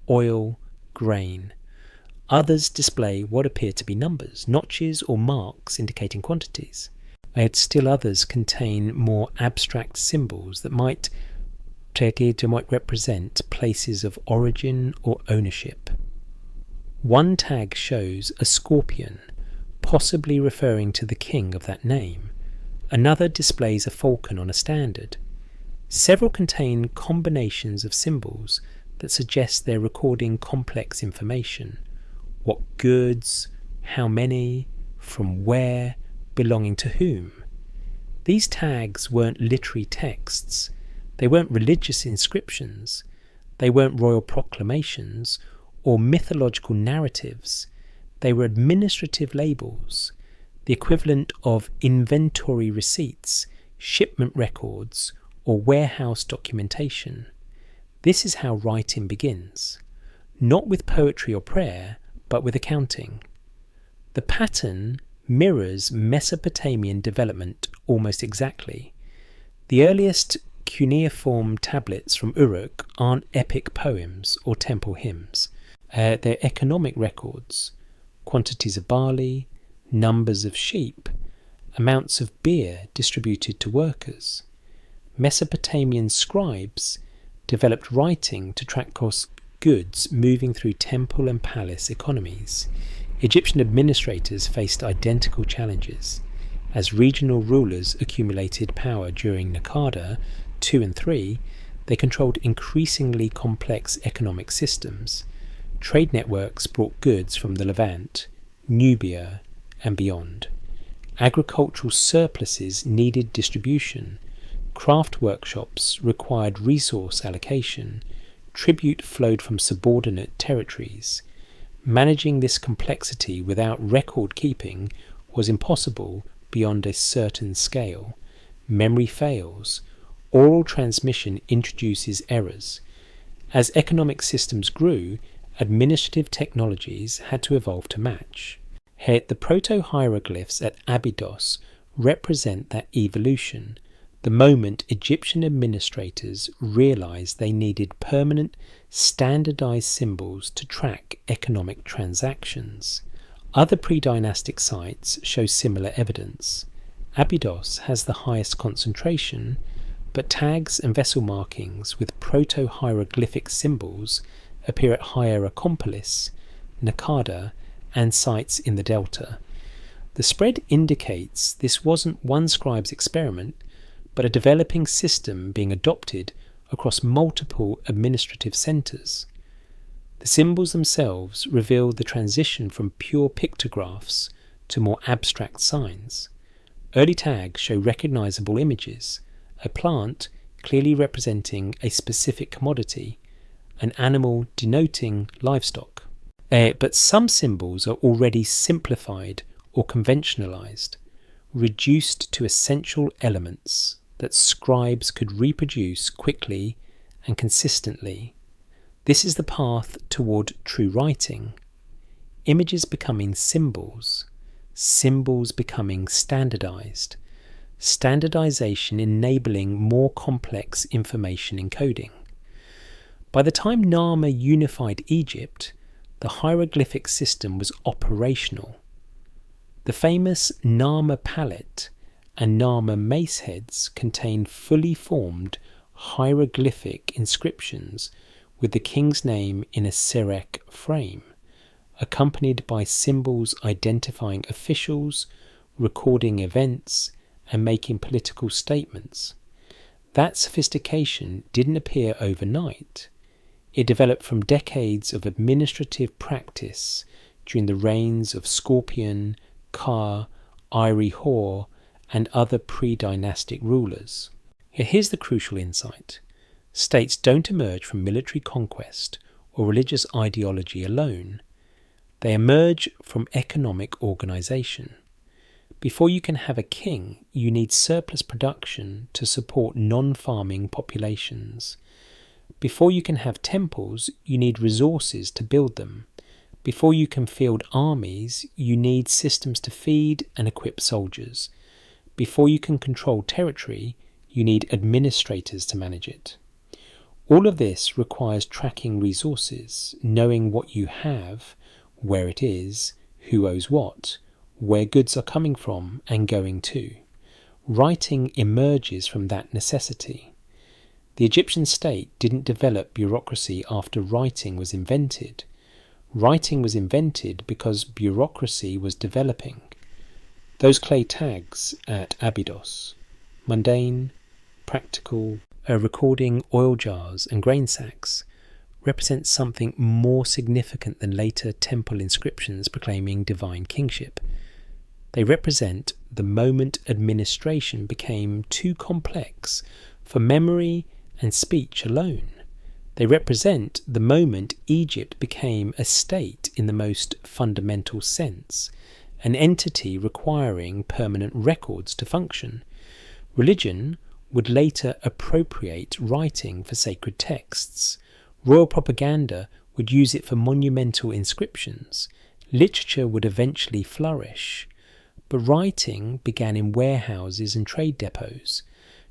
oil, grain. Others display what appear to be numbers, notches or marks indicating quantities. Yet still others contain more abstract symbols that might represent places of origin or ownership. One tag shows a scorpion, possibly referring to the king of that name. Another displays a falcon on a standard. Several contain combinations of symbols that suggest they're recording complex information. What goods, how many, from where, belonging to whom. These tags weren't literary texts. They weren't religious inscriptions. They weren't royal proclamations or mythological narratives. They were administrative labels, the equivalent of inventory receipts, shipment records, or warehouse documentation. This is how writing begins, not with poetry or prayer, but with accounting. The pattern mirrors Mesopotamian development almost exactly. The earliest cuneiform tablets from Uruk aren't epic poems or temple hymns. They're economic records, quantities of barley, numbers of sheep, amounts of beer distributed to workers. Mesopotamian scribes developed writing to track goods moving through temple and palace economies. Egyptian administrators faced identical challenges. As regional rulers accumulated power during Naqada 2 and 3, they controlled increasingly complex economic systems. Trade networks brought goods from the Levant, Nubia, and beyond. Agricultural surpluses needed distribution. Craft workshops required resource allocation. Tribute flowed from subordinate territories. Managing this complexity without record keeping was impossible beyond a certain scale. Memory fails. Oral transmission introduces errors. As economic systems grew, administrative technologies had to evolve to match. The proto-hieroglyphs at Abydos represent that evolution, the moment Egyptian administrators realized they needed permanent, standardized symbols to track economic transactions. Other pre-dynastic sites show similar evidence. Abydos has the highest concentration, but tags and vessel markings with proto-hieroglyphic symbols appear at Hierakonpolis, Naqada, and sites in the Delta. The spread indicates this wasn't one scribe's experiment, but a developing system being adopted across multiple administrative centres. The symbols themselves reveal the transition from pure pictographs to more abstract signs. Early tags show recognisable images, a plant clearly representing a specific commodity, an animal denoting livestock. But some symbols are already simplified or conventionalised, reduced to essential elements that scribes could reproduce quickly and consistently. This is the path toward true writing. Images becoming symbols, symbols becoming standardized, standardization enabling more complex information encoding. By the time Narmer unified Egypt, the hieroglyphic system was operational. The famous Narmer palette and Narmer mace heads contain fully formed hieroglyphic inscriptions with the king's name in a Sirach frame. accompanied by symbols identifying officials, recording events, and making political statements. That sophistication didn't appear overnight. It developed from decades of administrative practice during the reigns of Scorpion, Ka, Iri Hor, and other pre-dynastic rulers. Here's the crucial insight. States don't emerge from military conquest or religious ideology alone. They emerge from economic organisation. Before you can have a king, you need surplus production to support non-farming populations. Before you can have temples, you need resources to build them. Before you can field armies, you need systems to feed and equip soldiers. Before you can control territory, you need administrators to manage it. All of this requires tracking resources, knowing what you have, where it is, who owes what, where goods are coming from and going to. Writing emerges from that necessity. The Egyptian state didn't develop bureaucracy after writing was invented. Writing was invented because bureaucracy was developing. Those clay tags at Abydos, mundane, practical, recording oil jars and grain sacks, represent something more significant than later temple inscriptions proclaiming divine kingship. They represent the moment administration became too complex for memory and speech alone. They represent the moment Egypt became a state in the most fundamental sense, an entity requiring permanent records to function. Religion would later appropriate writing for sacred texts. Royal propaganda would use it for monumental inscriptions. Literature would eventually flourish. But writing began in warehouses and trade depots,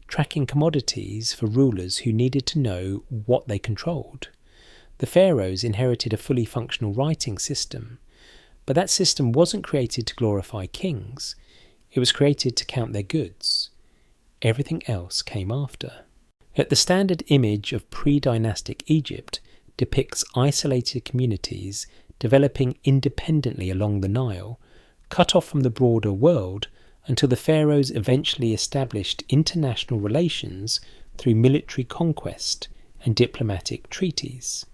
tracking commodities for rulers who needed to know what they controlled. The pharaohs inherited a fully functional writing system, but that system wasn't created to glorify kings. It was created to count their goods. Everything else came after. Yet the standard image of pre-dynastic Egypt depicts isolated communities developing independently along the Nile, cut off from the broader world until the pharaohs eventually established international relations through military conquest and diplomatic treaties.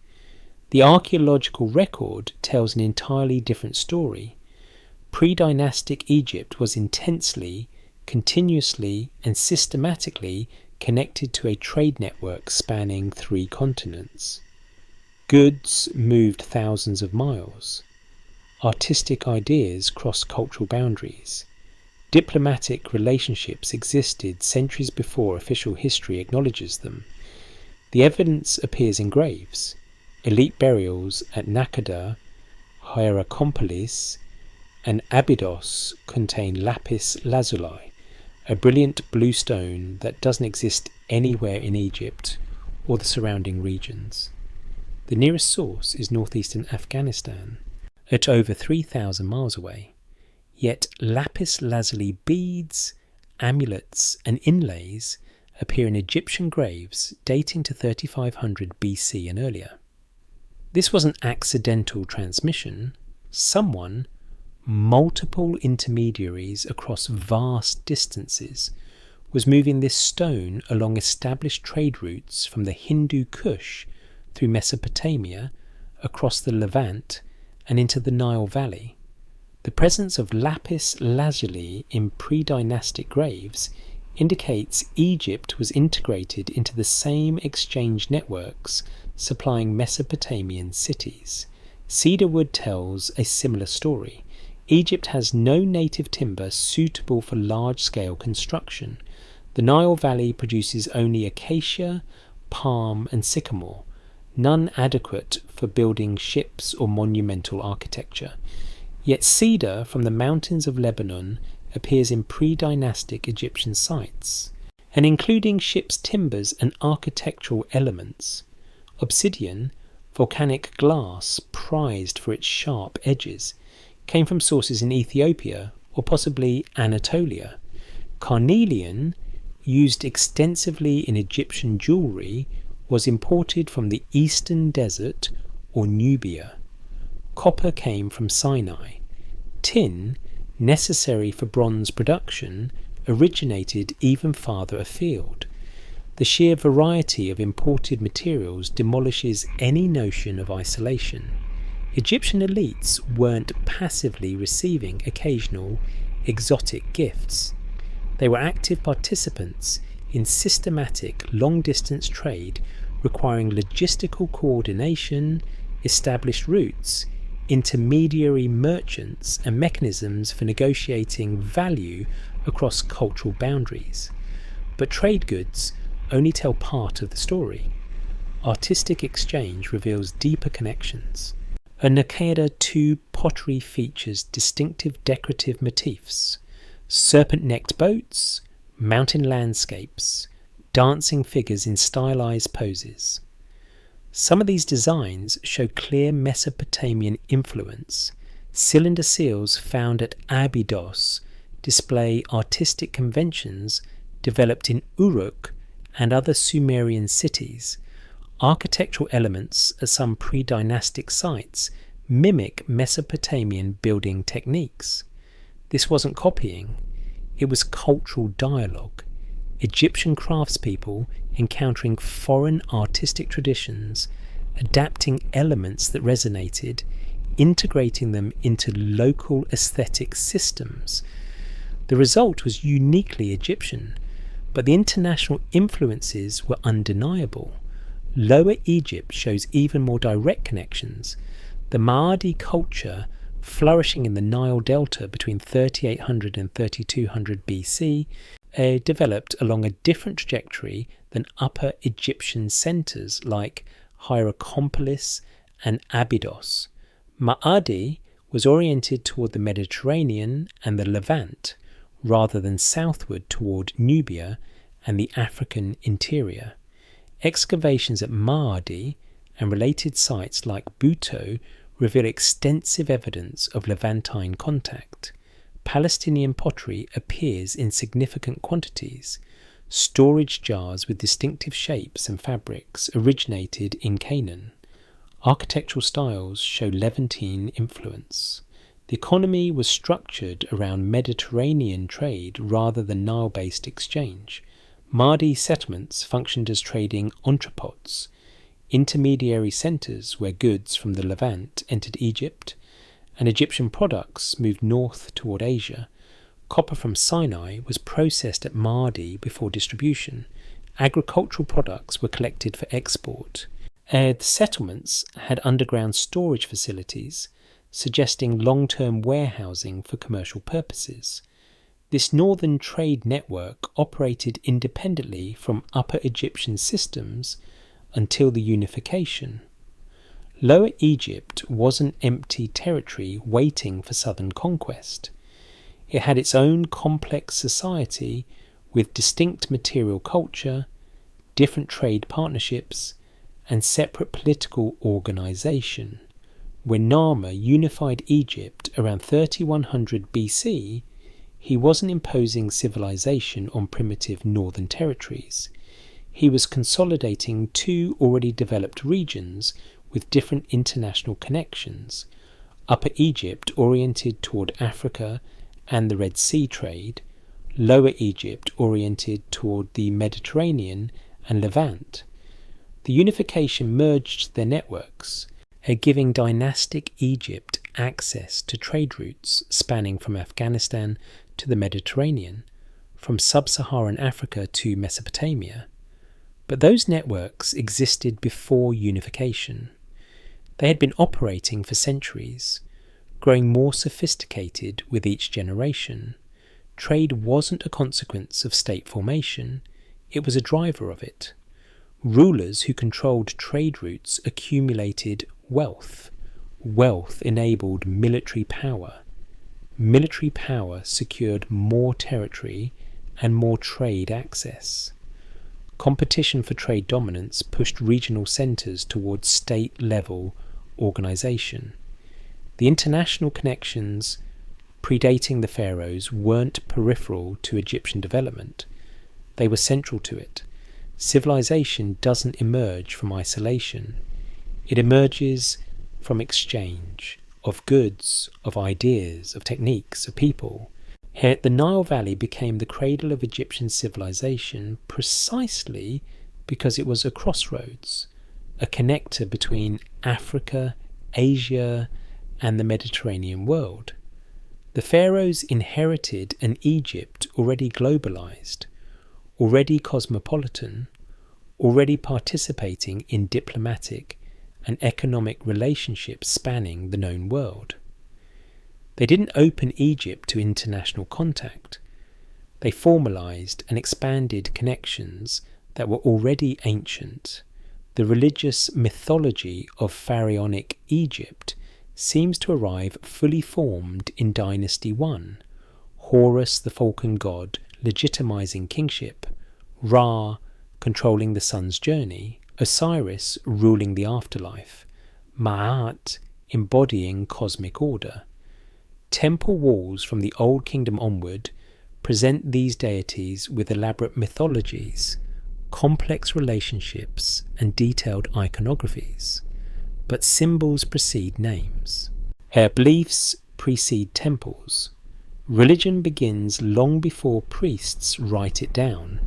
The archaeological record tells an entirely different story. Pre-dynastic Egypt was intensely, continuously and systematically connected to a trade network spanning 3 continents. Goods moved thousands of miles. Artistic ideas crossed cultural boundaries. Diplomatic relationships existed centuries before official history acknowledges them. The evidence appears in graves. Elite burials at Nakada, Hierakonpolis, and Abydos contain lapis lazuli, a brilliant blue stone that doesn't exist anywhere in Egypt or the surrounding regions. The nearest source is northeastern Afghanistan, at over 3,000 miles away. Yet lapis lazuli beads, amulets and inlays appear in Egyptian graves dating to 3500 BC and earlier. This wasn't accidental transmission. Someone, multiple intermediaries across vast distances, was moving this stone along established trade routes from the Hindu Kush through Mesopotamia, across the Levant and into the Nile Valley. The presence of lapis lazuli in pre-dynastic graves indicates Egypt was integrated into the same exchange networks supplying Mesopotamian cities. Cedar wood tells a similar story. Egypt has no native timber suitable for large-scale construction. The Nile Valley produces only acacia, palm and sycamore, none adequate for building ships or monumental architecture. Yet cedar from the mountains of Lebanon appears in pre-dynastic Egyptian sites, and including ships' timbers and architectural elements. Obsidian, volcanic glass prized for its sharp edges, came from sources in Ethiopia or possibly Anatolia. Carnelian, used extensively in Egyptian jewellery, was imported from the Eastern Desert or Nubia. Copper came from Sinai. Tin, necessary for bronze production, originated even farther afield. The sheer variety of imported materials demolishes any notion of isolation. Egyptian elites weren't passively receiving occasional exotic gifts. They were active participants in systematic long-distance trade requiring logistical coordination, established routes, intermediary merchants, and mechanisms for negotiating value across cultural boundaries. But trade goods only tell part of the story. Artistic exchange reveals deeper connections. A Nakeda II pottery features distinctive decorative motifs: serpent-necked boats, mountain landscapes, dancing figures in stylized poses. Some of these designs show clear Mesopotamian influence. Cylinder seals found at Abydos display artistic conventions developed in Uruk and other Sumerian cities. Architectural elements at some pre-dynastic sites mimic Mesopotamian building techniques. This wasn't copying, it was cultural dialogue. Egyptian craftspeople encountering foreign artistic traditions, adapting elements that resonated, integrating them into local aesthetic systems. The result was uniquely Egyptian, but the international influences were undeniable. Lower Egypt shows even more direct connections. The Ma'adi culture, flourishing in the Nile Delta between 3800 and 3200 BC, developed along a different trajectory than Upper Egyptian centres like Hierakonpolis and Abydos. Ma'adi was oriented toward the Mediterranean and the Levant, rather than southward toward Nubia and the African interior. Excavations at Ma'adi and related sites like Buto reveal extensive evidence of Levantine contact. Palestinian pottery appears in significant quantities. Storage jars with distinctive shapes and fabrics originated in Canaan. Architectural styles show Levantine influence. The economy was structured around Mediterranean trade rather than Nile-based exchange. Ma'adi settlements functioned as trading entrepôts, intermediary centres where goods from the Levant entered Egypt, and Egyptian products moved north toward Asia. Copper from Sinai was processed at Ma'adi before distribution. Agricultural products were collected for export. The settlements had underground storage facilities, suggesting long-term warehousing for commercial purposes. This northern trade network operated independently from Upper Egyptian systems until the unification. Lower Egypt was an empty territory waiting for southern conquest. It had its own complex society with distinct material culture, different trade partnerships, and separate political organisation. When Narmer unified Egypt around 3100 BC, he wasn't imposing civilization on primitive northern territories. He was consolidating two already developed regions with different international connections. Upper Egypt oriented toward Africa and the Red Sea trade, Lower Egypt oriented toward the Mediterranean and Levant. The unification merged their networks, giving dynastic Egypt access to trade routes spanning from Afghanistan to the Mediterranean, from sub-Saharan Africa to Mesopotamia. But those networks existed before unification. They had been operating for centuries, growing more sophisticated with each generation. Trade wasn't a consequence of state formation, it was a driver of it. Rulers who controlled trade routes accumulated wealth. Wealth enabled military power. Military power secured more territory and more trade access. Competition for trade dominance pushed regional centres towards state-level organisation. The international connections predating the Pharaohs weren't peripheral to Egyptian development. They were central to it. Civilization doesn't emerge from isolation. It emerges from exchange. of goods, of ideas, of techniques, of people. Here, the Nile Valley became the cradle of Egyptian civilization precisely because it was a crossroads, a connector between Africa, Asia, and the Mediterranean world. The pharaohs inherited an Egypt already globalized, already cosmopolitan, already participating in diplomatic and economic relationships spanning the known world. They didn't open Egypt to international contact. They formalized and expanded connections that were already ancient. The religious mythology of pharaonic Egypt seems to arrive fully formed in Dynasty 1, Horus the falcon god legitimizing kingship, Ra controlling the sun's journey, Osiris ruling the afterlife, Ma'at embodying cosmic order. Temple walls from the Old Kingdom onward present these deities with elaborate mythologies, complex relationships, and detailed iconographies. But symbols precede names. Her beliefs precede temples. Religion begins long before priests write it down.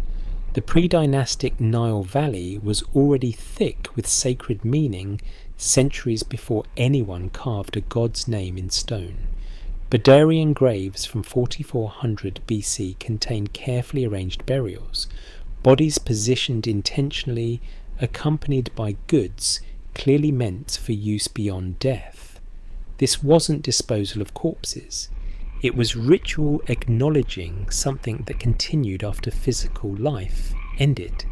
The pre-dynastic Nile Valley was already thick with sacred meaning centuries before anyone carved a god's name in stone. Badarian graves from 4400 BC contain carefully arranged burials, bodies positioned intentionally, accompanied by goods clearly meant for use beyond death. This wasn't disposal of corpses. It was ritual acknowledging something that continued after physical life ended.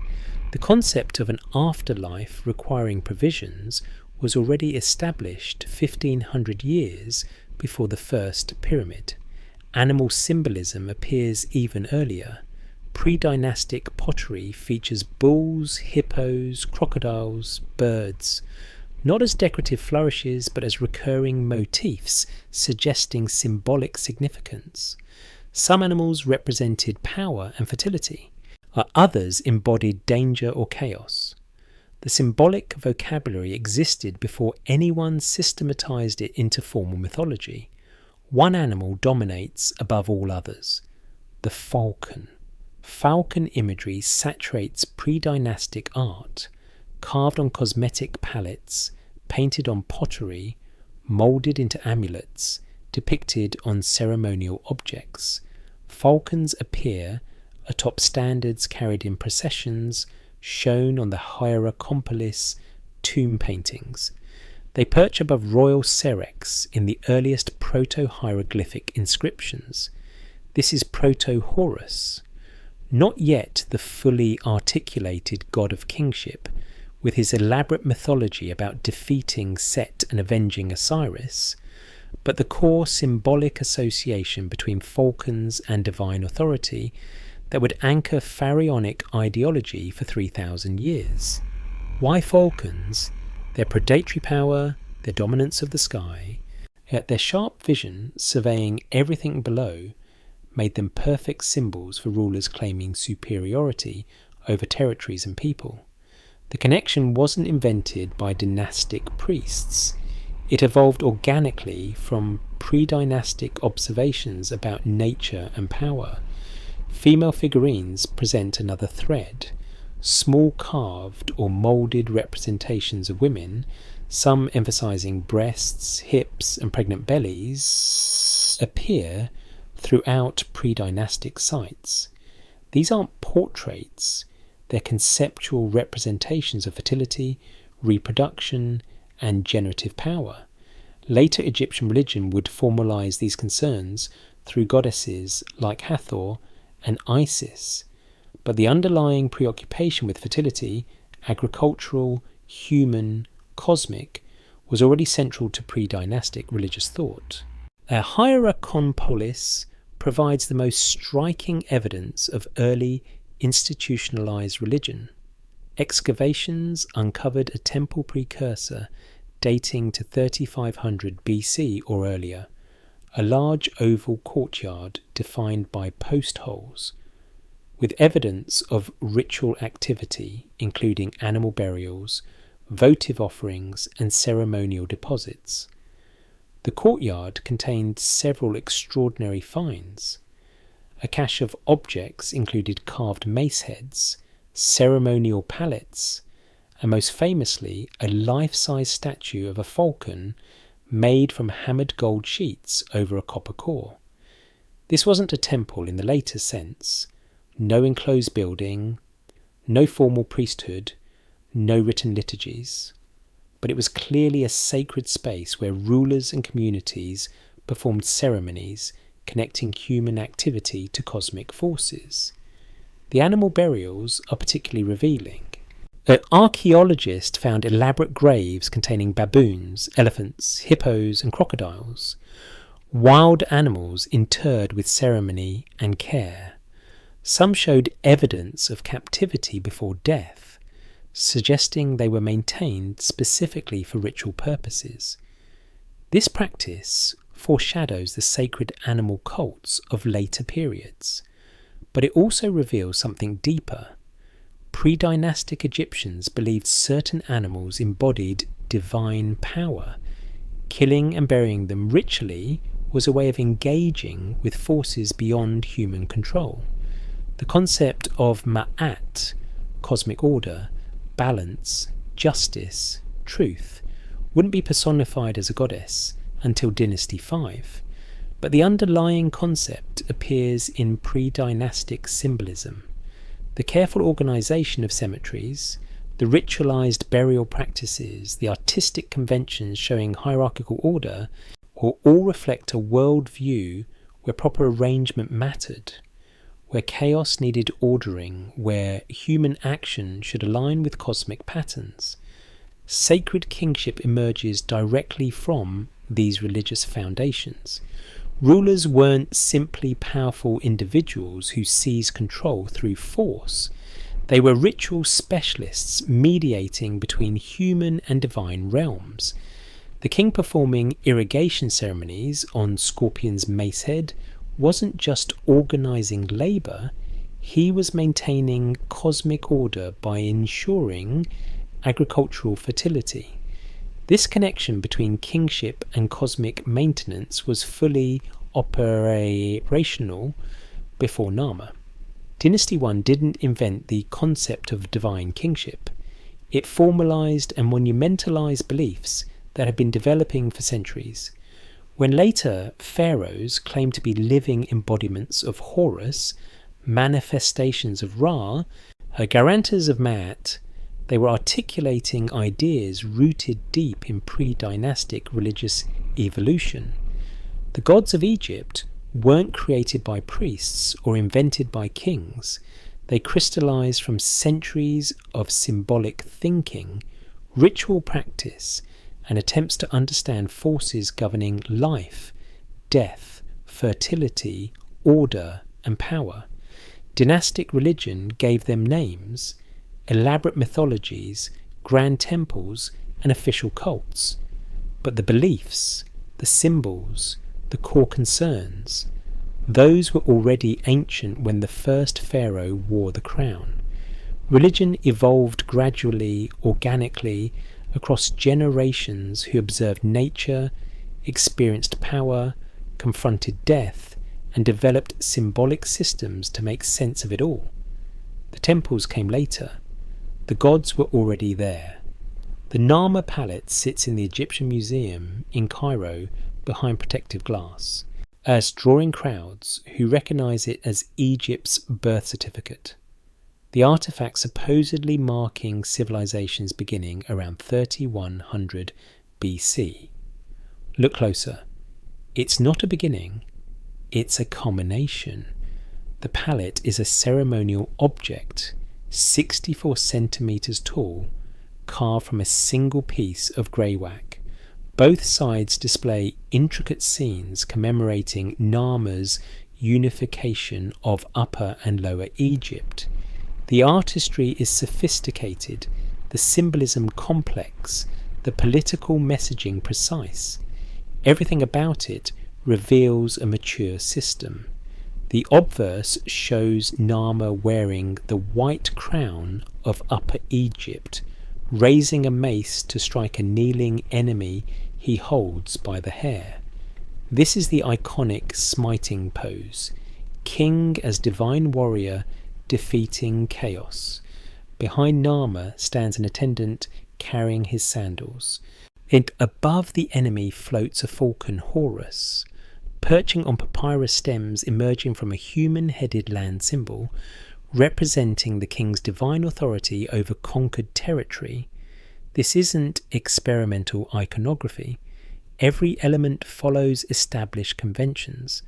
The concept of an afterlife requiring provisions was already established 1500 years before the first pyramid. Animal symbolism appears even earlier. Pre-dynastic pottery features bulls, hippos, crocodiles, birds, not as decorative flourishes but as recurring motifs suggesting symbolic significance. Some animals represented power and fertility, while others embodied danger or chaos. The symbolic vocabulary existed before anyone systematized it into formal mythology. One animal dominates above all others: the falcon. Falcon imagery saturates pre-dynastic art, carved on cosmetic palettes, painted on pottery, moulded into amulets, depicted on ceremonial objects. Falcons appear atop standards carried in processions, shown on the Hierakonpolis tomb paintings. They perch above royal serex in the earliest proto-hieroglyphic inscriptions. This is Proto-Horus, not yet the fully articulated god of kingship, with his elaborate mythology about defeating Set and avenging Osiris, but the core symbolic association between falcons and divine authority that would anchor pharaonic ideology for 3,000 years. Why falcons? Their predatory power, their dominance of the sky, yet their sharp vision surveying everything below made them perfect symbols for rulers claiming superiority over territories and people. The connection wasn't invented by dynastic priests. It evolved organically from pre-dynastic observations about nature and power. Female figurines present another thread. Small carved or moulded representations of women, some emphasizing breasts, hips, and pregnant bellies, appear throughout pre-dynastic sites. These aren't portraits, they're conceptual representations of fertility, reproduction, and generative power. Later Egyptian religion would formalize these concerns through goddesses like Hathor and Isis, but the underlying preoccupation with fertility, agricultural, human, cosmic, was already central to pre-dynastic religious thought. Hierakonpolis provides the most striking evidence of early institutionalized religion. Excavations uncovered a temple precursor dating to 3500 BC or earlier, a large oval courtyard defined by post holes, with evidence of ritual activity including animal burials, votive offerings, and ceremonial deposits. The courtyard contained several extraordinary finds. A cache of objects included carved mace heads, ceremonial pallets, and most famously a life-size statue of a falcon made from hammered gold sheets over a copper core. This wasn't a temple in the later sense. No enclosed building, no formal priesthood, no written liturgies. But it was clearly a sacred space where rulers and communities performed ceremonies connecting human activity to cosmic forces. The animal burials are particularly revealing. An archaeologist found elaborate graves containing baboons, elephants, hippos and crocodiles, wild animals interred with ceremony and care. Some showed evidence of captivity before death, suggesting they were maintained specifically for ritual purposes. This practice foreshadows the sacred animal cults of later periods, but it also reveals something deeper. Predynastic Egyptians believed certain animals embodied divine power. Killing and burying them ritually was a way of engaging with forces beyond human control. The concept of ma'at, cosmic order, balance, justice, truth, wouldn't be personified as a goddess until Dynasty 5, but the underlying concept appears in predynastic symbolism. The careful organisation of cemeteries, the ritualised burial practices, the artistic conventions showing hierarchical order will all reflect a worldview where proper arrangement mattered, where chaos needed ordering, where human action should align with cosmic patterns. Sacred kingship emerges directly from these religious foundations. Rulers weren't simply powerful individuals who seized control through force. They were ritual specialists mediating between human and divine realms. The king performing irrigation ceremonies on Scorpion's mace head wasn't just organising labour, he was maintaining cosmic order by ensuring agricultural fertility. This connection between kingship and cosmic maintenance was fully operational before Narmer. Dynasty 1 didn't invent the concept of divine kingship. It formalised and monumentalised beliefs that had been developing for centuries. When later pharaohs claimed to be living embodiments of Horus, manifestations of Ra, guarantors of Ma'at, they were articulating ideas rooted deep in pre-dynastic religious evolution. The gods of Egypt weren't created by priests or invented by kings. They crystallized from centuries of symbolic thinking, ritual practice, and attempts to understand forces governing life, death, fertility, order, and power. Dynastic religion gave them names, elaborate mythologies, grand temples, and official cults. But the beliefs, the symbols, the core concerns, those were already ancient when the first pharaoh wore the crown. Religion evolved gradually, organically, across generations who observed nature, experienced power, confronted death, and developed symbolic systems to make sense of it all. The temples came later. The gods were already there. The Narmer Palace sits in the Egyptian Museum in Cairo behind protective glass, as drawing crowds who recognise it as Egypt's birth certificate. The artefact supposedly marking civilization's beginning around 3100 BC. Look closer. It's not a beginning, it's a culmination. The palette is a ceremonial object, 64 centimetres tall, carved from a single piece of greywacke. Both sides display intricate scenes commemorating Narmer's unification of Upper and Lower Egypt. The artistry is sophisticated, the symbolism complex, the political messaging precise. Everything about it reveals a mature system. The obverse shows Narmer wearing the white crown of Upper Egypt, raising a mace to strike a kneeling enemy he holds by the hair. This is the iconic smiting pose, king as divine warrior defeating chaos. Behind Narmer stands an attendant carrying his sandals. Above the enemy floats a falcon, Horus, perching on papyrus stems emerging from a human-headed land symbol, representing the king's divine authority over conquered territory. This isn't experimental iconography. Every element follows established conventions.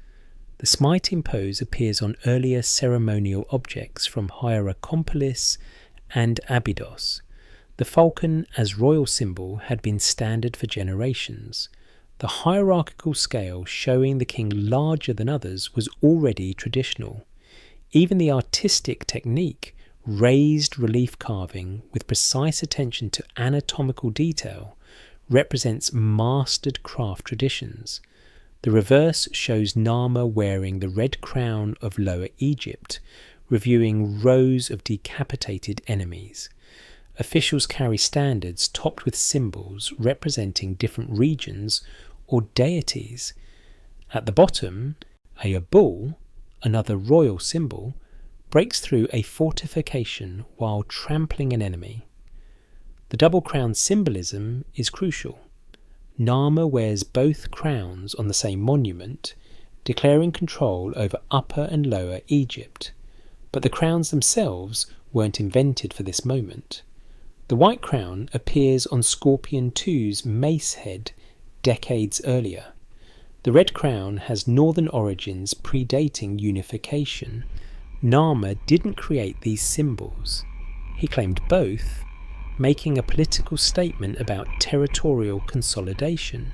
The smiting pose appears on earlier ceremonial objects from Hierakonpolis and Abydos. The falcon as royal symbol had been standard for generations. The hierarchical scale showing the king larger than others was already traditional. Even the artistic technique, raised relief carving with precise attention to anatomical detail, represents mastered craft traditions. The reverse shows Narmer wearing the red crown of Lower Egypt, reviewing rows of decapitated enemies. Officials carry standards topped with symbols representing different regions or deities. At the bottom, a bull, another royal symbol, breaks through a fortification while trampling an enemy. The double crown symbolism is crucial. Narmer wears both crowns on the same monument, declaring control over Upper and Lower Egypt. But the crowns themselves weren't invented for this moment. The white crown appears on Scorpion II's mace head decades earlier. The red crown has northern origins predating unification. Narmer didn't create these symbols. He claimed both, making a political statement about territorial consolidation.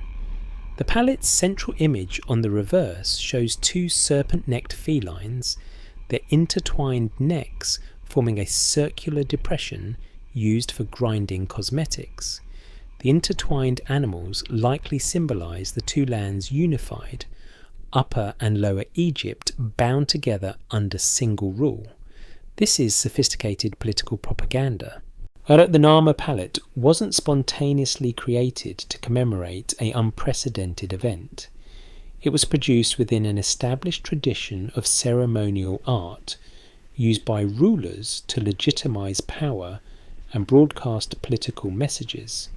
The palette's central image on the reverse shows two serpent-necked felines, their intertwined necks forming a circular depression used for grinding cosmetics. The intertwined animals likely symbolise the two lands unified, Upper and Lower Egypt bound together under single rule. This is sophisticated political propaganda. The Narmer palette wasn't spontaneously created to commemorate an unprecedented event. It was produced within an established tradition of ceremonial art, used by rulers to legitimize power and broadcast political messages.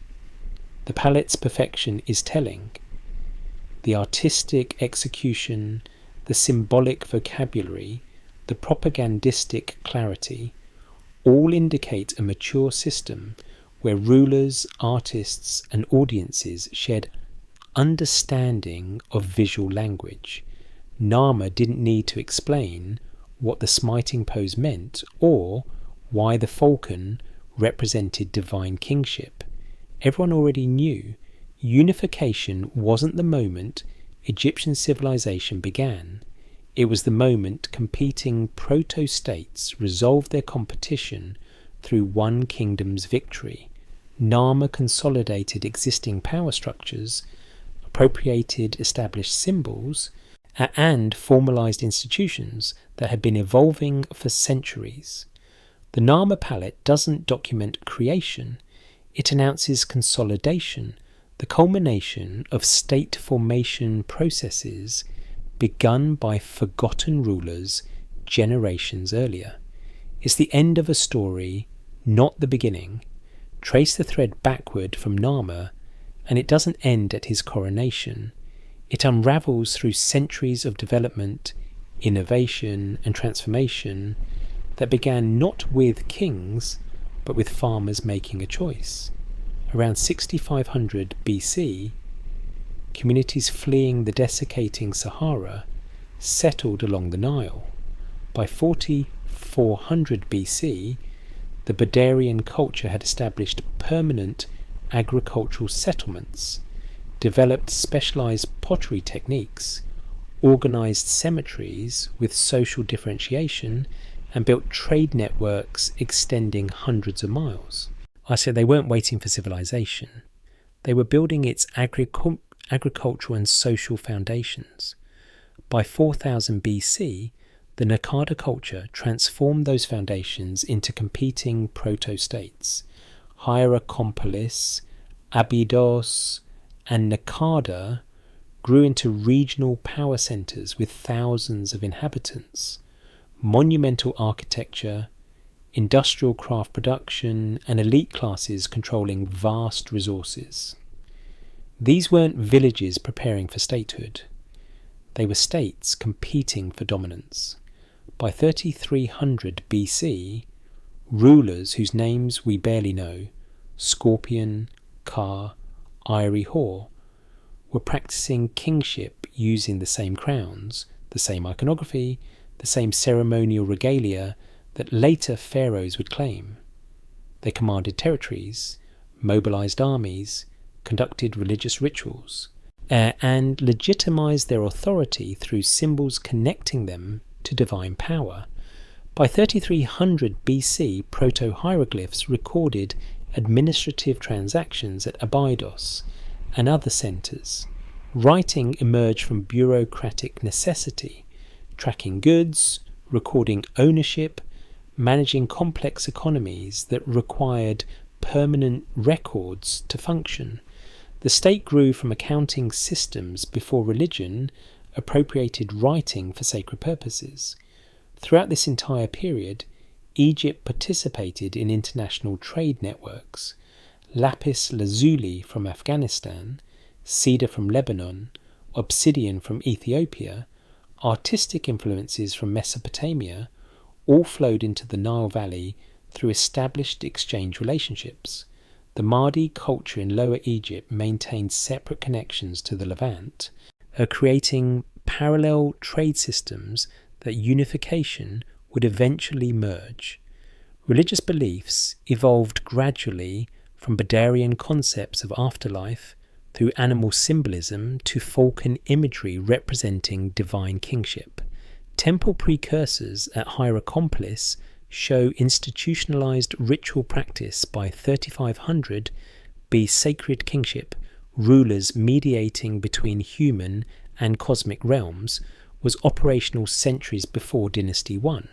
The palette's perfection is telling. The artistic execution, the symbolic vocabulary, the propagandistic clarity, all indicate a mature system where rulers, artists, and audiences shared understanding of visual language. Narmer didn't need to explain what the smiting pose meant or why the falcon represented divine kingship. Everyone already knew unification wasn't the moment Egyptian civilization began. It was the moment competing proto-states resolved their competition through one kingdom's victory. Narmer consolidated existing power structures, appropriated established symbols, and formalized institutions that had been evolving for centuries. The Narmer palette doesn't document creation, it announces consolidation, the culmination of state formation processes begun by forgotten rulers generations earlier. It's the end of a story, not the beginning. Trace the thread backward from Narmer, and it doesn't end at his coronation. It unravels through centuries of development, innovation, and transformation that began not with kings, but with farmers making a choice. Around 6500 BC, communities fleeing the desiccating Sahara settled along the Nile. By 4400 BC, the Badarian culture had established permanent agricultural settlements, developed specialized pottery techniques, organized cemeteries with social differentiation, and built trade networks extending hundreds of miles. I said they weren't waiting for civilization. They were building its agricultural and social foundations. By 4000 BC, the Nakada culture transformed those foundations into competing proto-states. Hierakonpolis, Abydos, and Nakada grew into regional power centres with thousands of inhabitants, monumental architecture, industrial craft production, and elite classes controlling vast resources. These weren't villages preparing for statehood. They were states competing for dominance. By 3300 BC, rulers whose names we barely know, Scorpion, Ka, Irie Hor, were practicing kingship using the same crowns, the same iconography, the same ceremonial regalia that later pharaohs would claim. They commanded territories, mobilized armies, conducted religious rituals, and legitimized their authority through symbols connecting them to divine power. By 3300 BC, proto-hieroglyphs recorded administrative transactions at Abydos and other centres. Writing emerged from bureaucratic necessity, tracking goods, recording ownership, managing complex economies that required permanent records to function. The state grew from accounting systems before religion appropriated writing for sacred purposes. Throughout this entire period, Egypt participated in international trade networks. Lapis lazuli from Afghanistan, cedar from Lebanon, obsidian from Ethiopia, artistic influences from Mesopotamia, all flowed into the Nile Valley through established exchange relationships. The Mahdi culture in Lower Egypt maintained separate connections to the Levant, creating parallel trade systems that unification would eventually merge. Religious beliefs evolved gradually from Badarian concepts of afterlife through animal symbolism to falcon imagery representing divine kingship. Temple precursors at Hierakonpolis show institutionalized ritual practice by 3500 be sacred kingship, rulers mediating between human and cosmic realms, was operational centuries before Dynasty 1.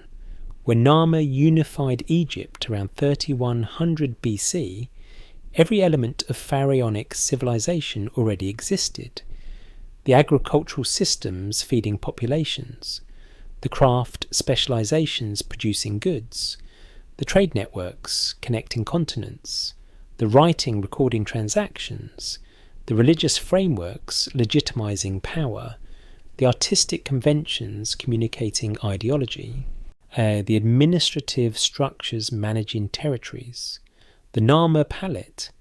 When Narmer unified Egypt around 3100 BC, every element of pharaonic civilization already existed. The agricultural systems feeding populations, the craft specializations producing goods, the trade networks connecting continents, the writing recording transactions, the religious frameworks legitimizing power, the artistic conventions communicating ideology, the administrative structures managing territories. The Narmer palette,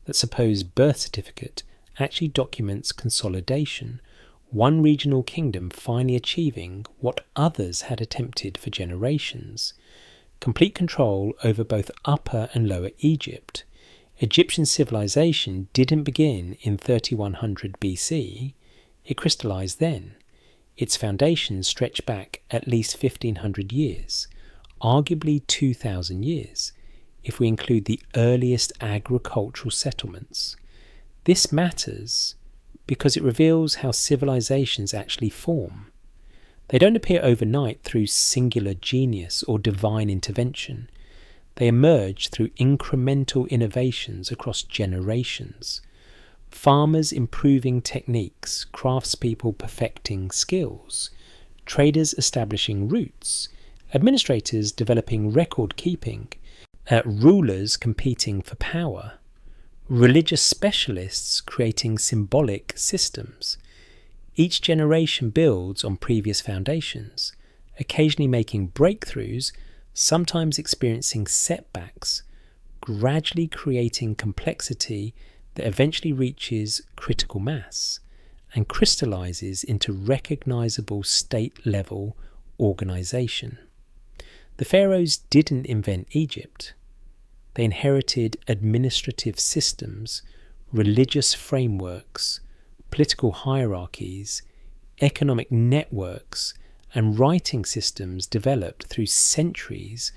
that supposed birth certificate, actually documents consolidation, one regional kingdom finally achieving what others had attempted for generations. Complete control over both Upper and Lower Egypt. Egyptian civilization didn't begin in 3100 BC, it crystallized then. Its foundations stretch back at least 1500 years, arguably 2000 years, if we include the earliest agricultural settlements. This matters because it reveals how civilizations actually form. They don't appear overnight through singular genius or divine intervention. They emerge through incremental innovations across generations. Farmers improving techniques, craftspeople perfecting skills, traders establishing routes, administrators developing record keeping, rulers competing for power, religious specialists creating symbolic systems. Each generation builds on previous foundations, occasionally making breakthroughs, sometimes experiencing setbacks, gradually creating complexity that eventually reaches critical mass and crystallizes into recognizable state-level organization. The pharaohs didn't invent Egypt. They inherited administrative systems, religious frameworks, political hierarchies, economic networks, and writing systems developed through centuries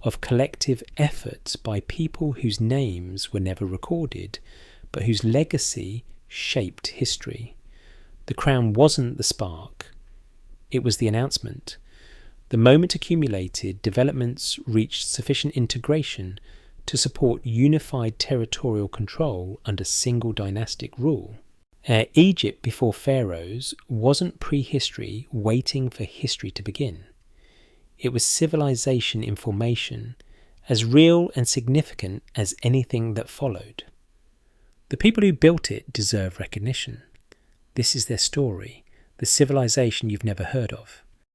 of collective effort by people whose names were never recorded, but whose legacy shaped history. The crown wasn't the spark, it was the announcement. The moment accumulated, developments reached sufficient integration to support unified territorial control under single dynastic rule. Egypt before Pharaohs wasn't prehistory waiting for history to begin. It was civilization in formation, as real and significant as anything that followed. The people who built it deserve recognition. This is their story, the civilization you've never heard of.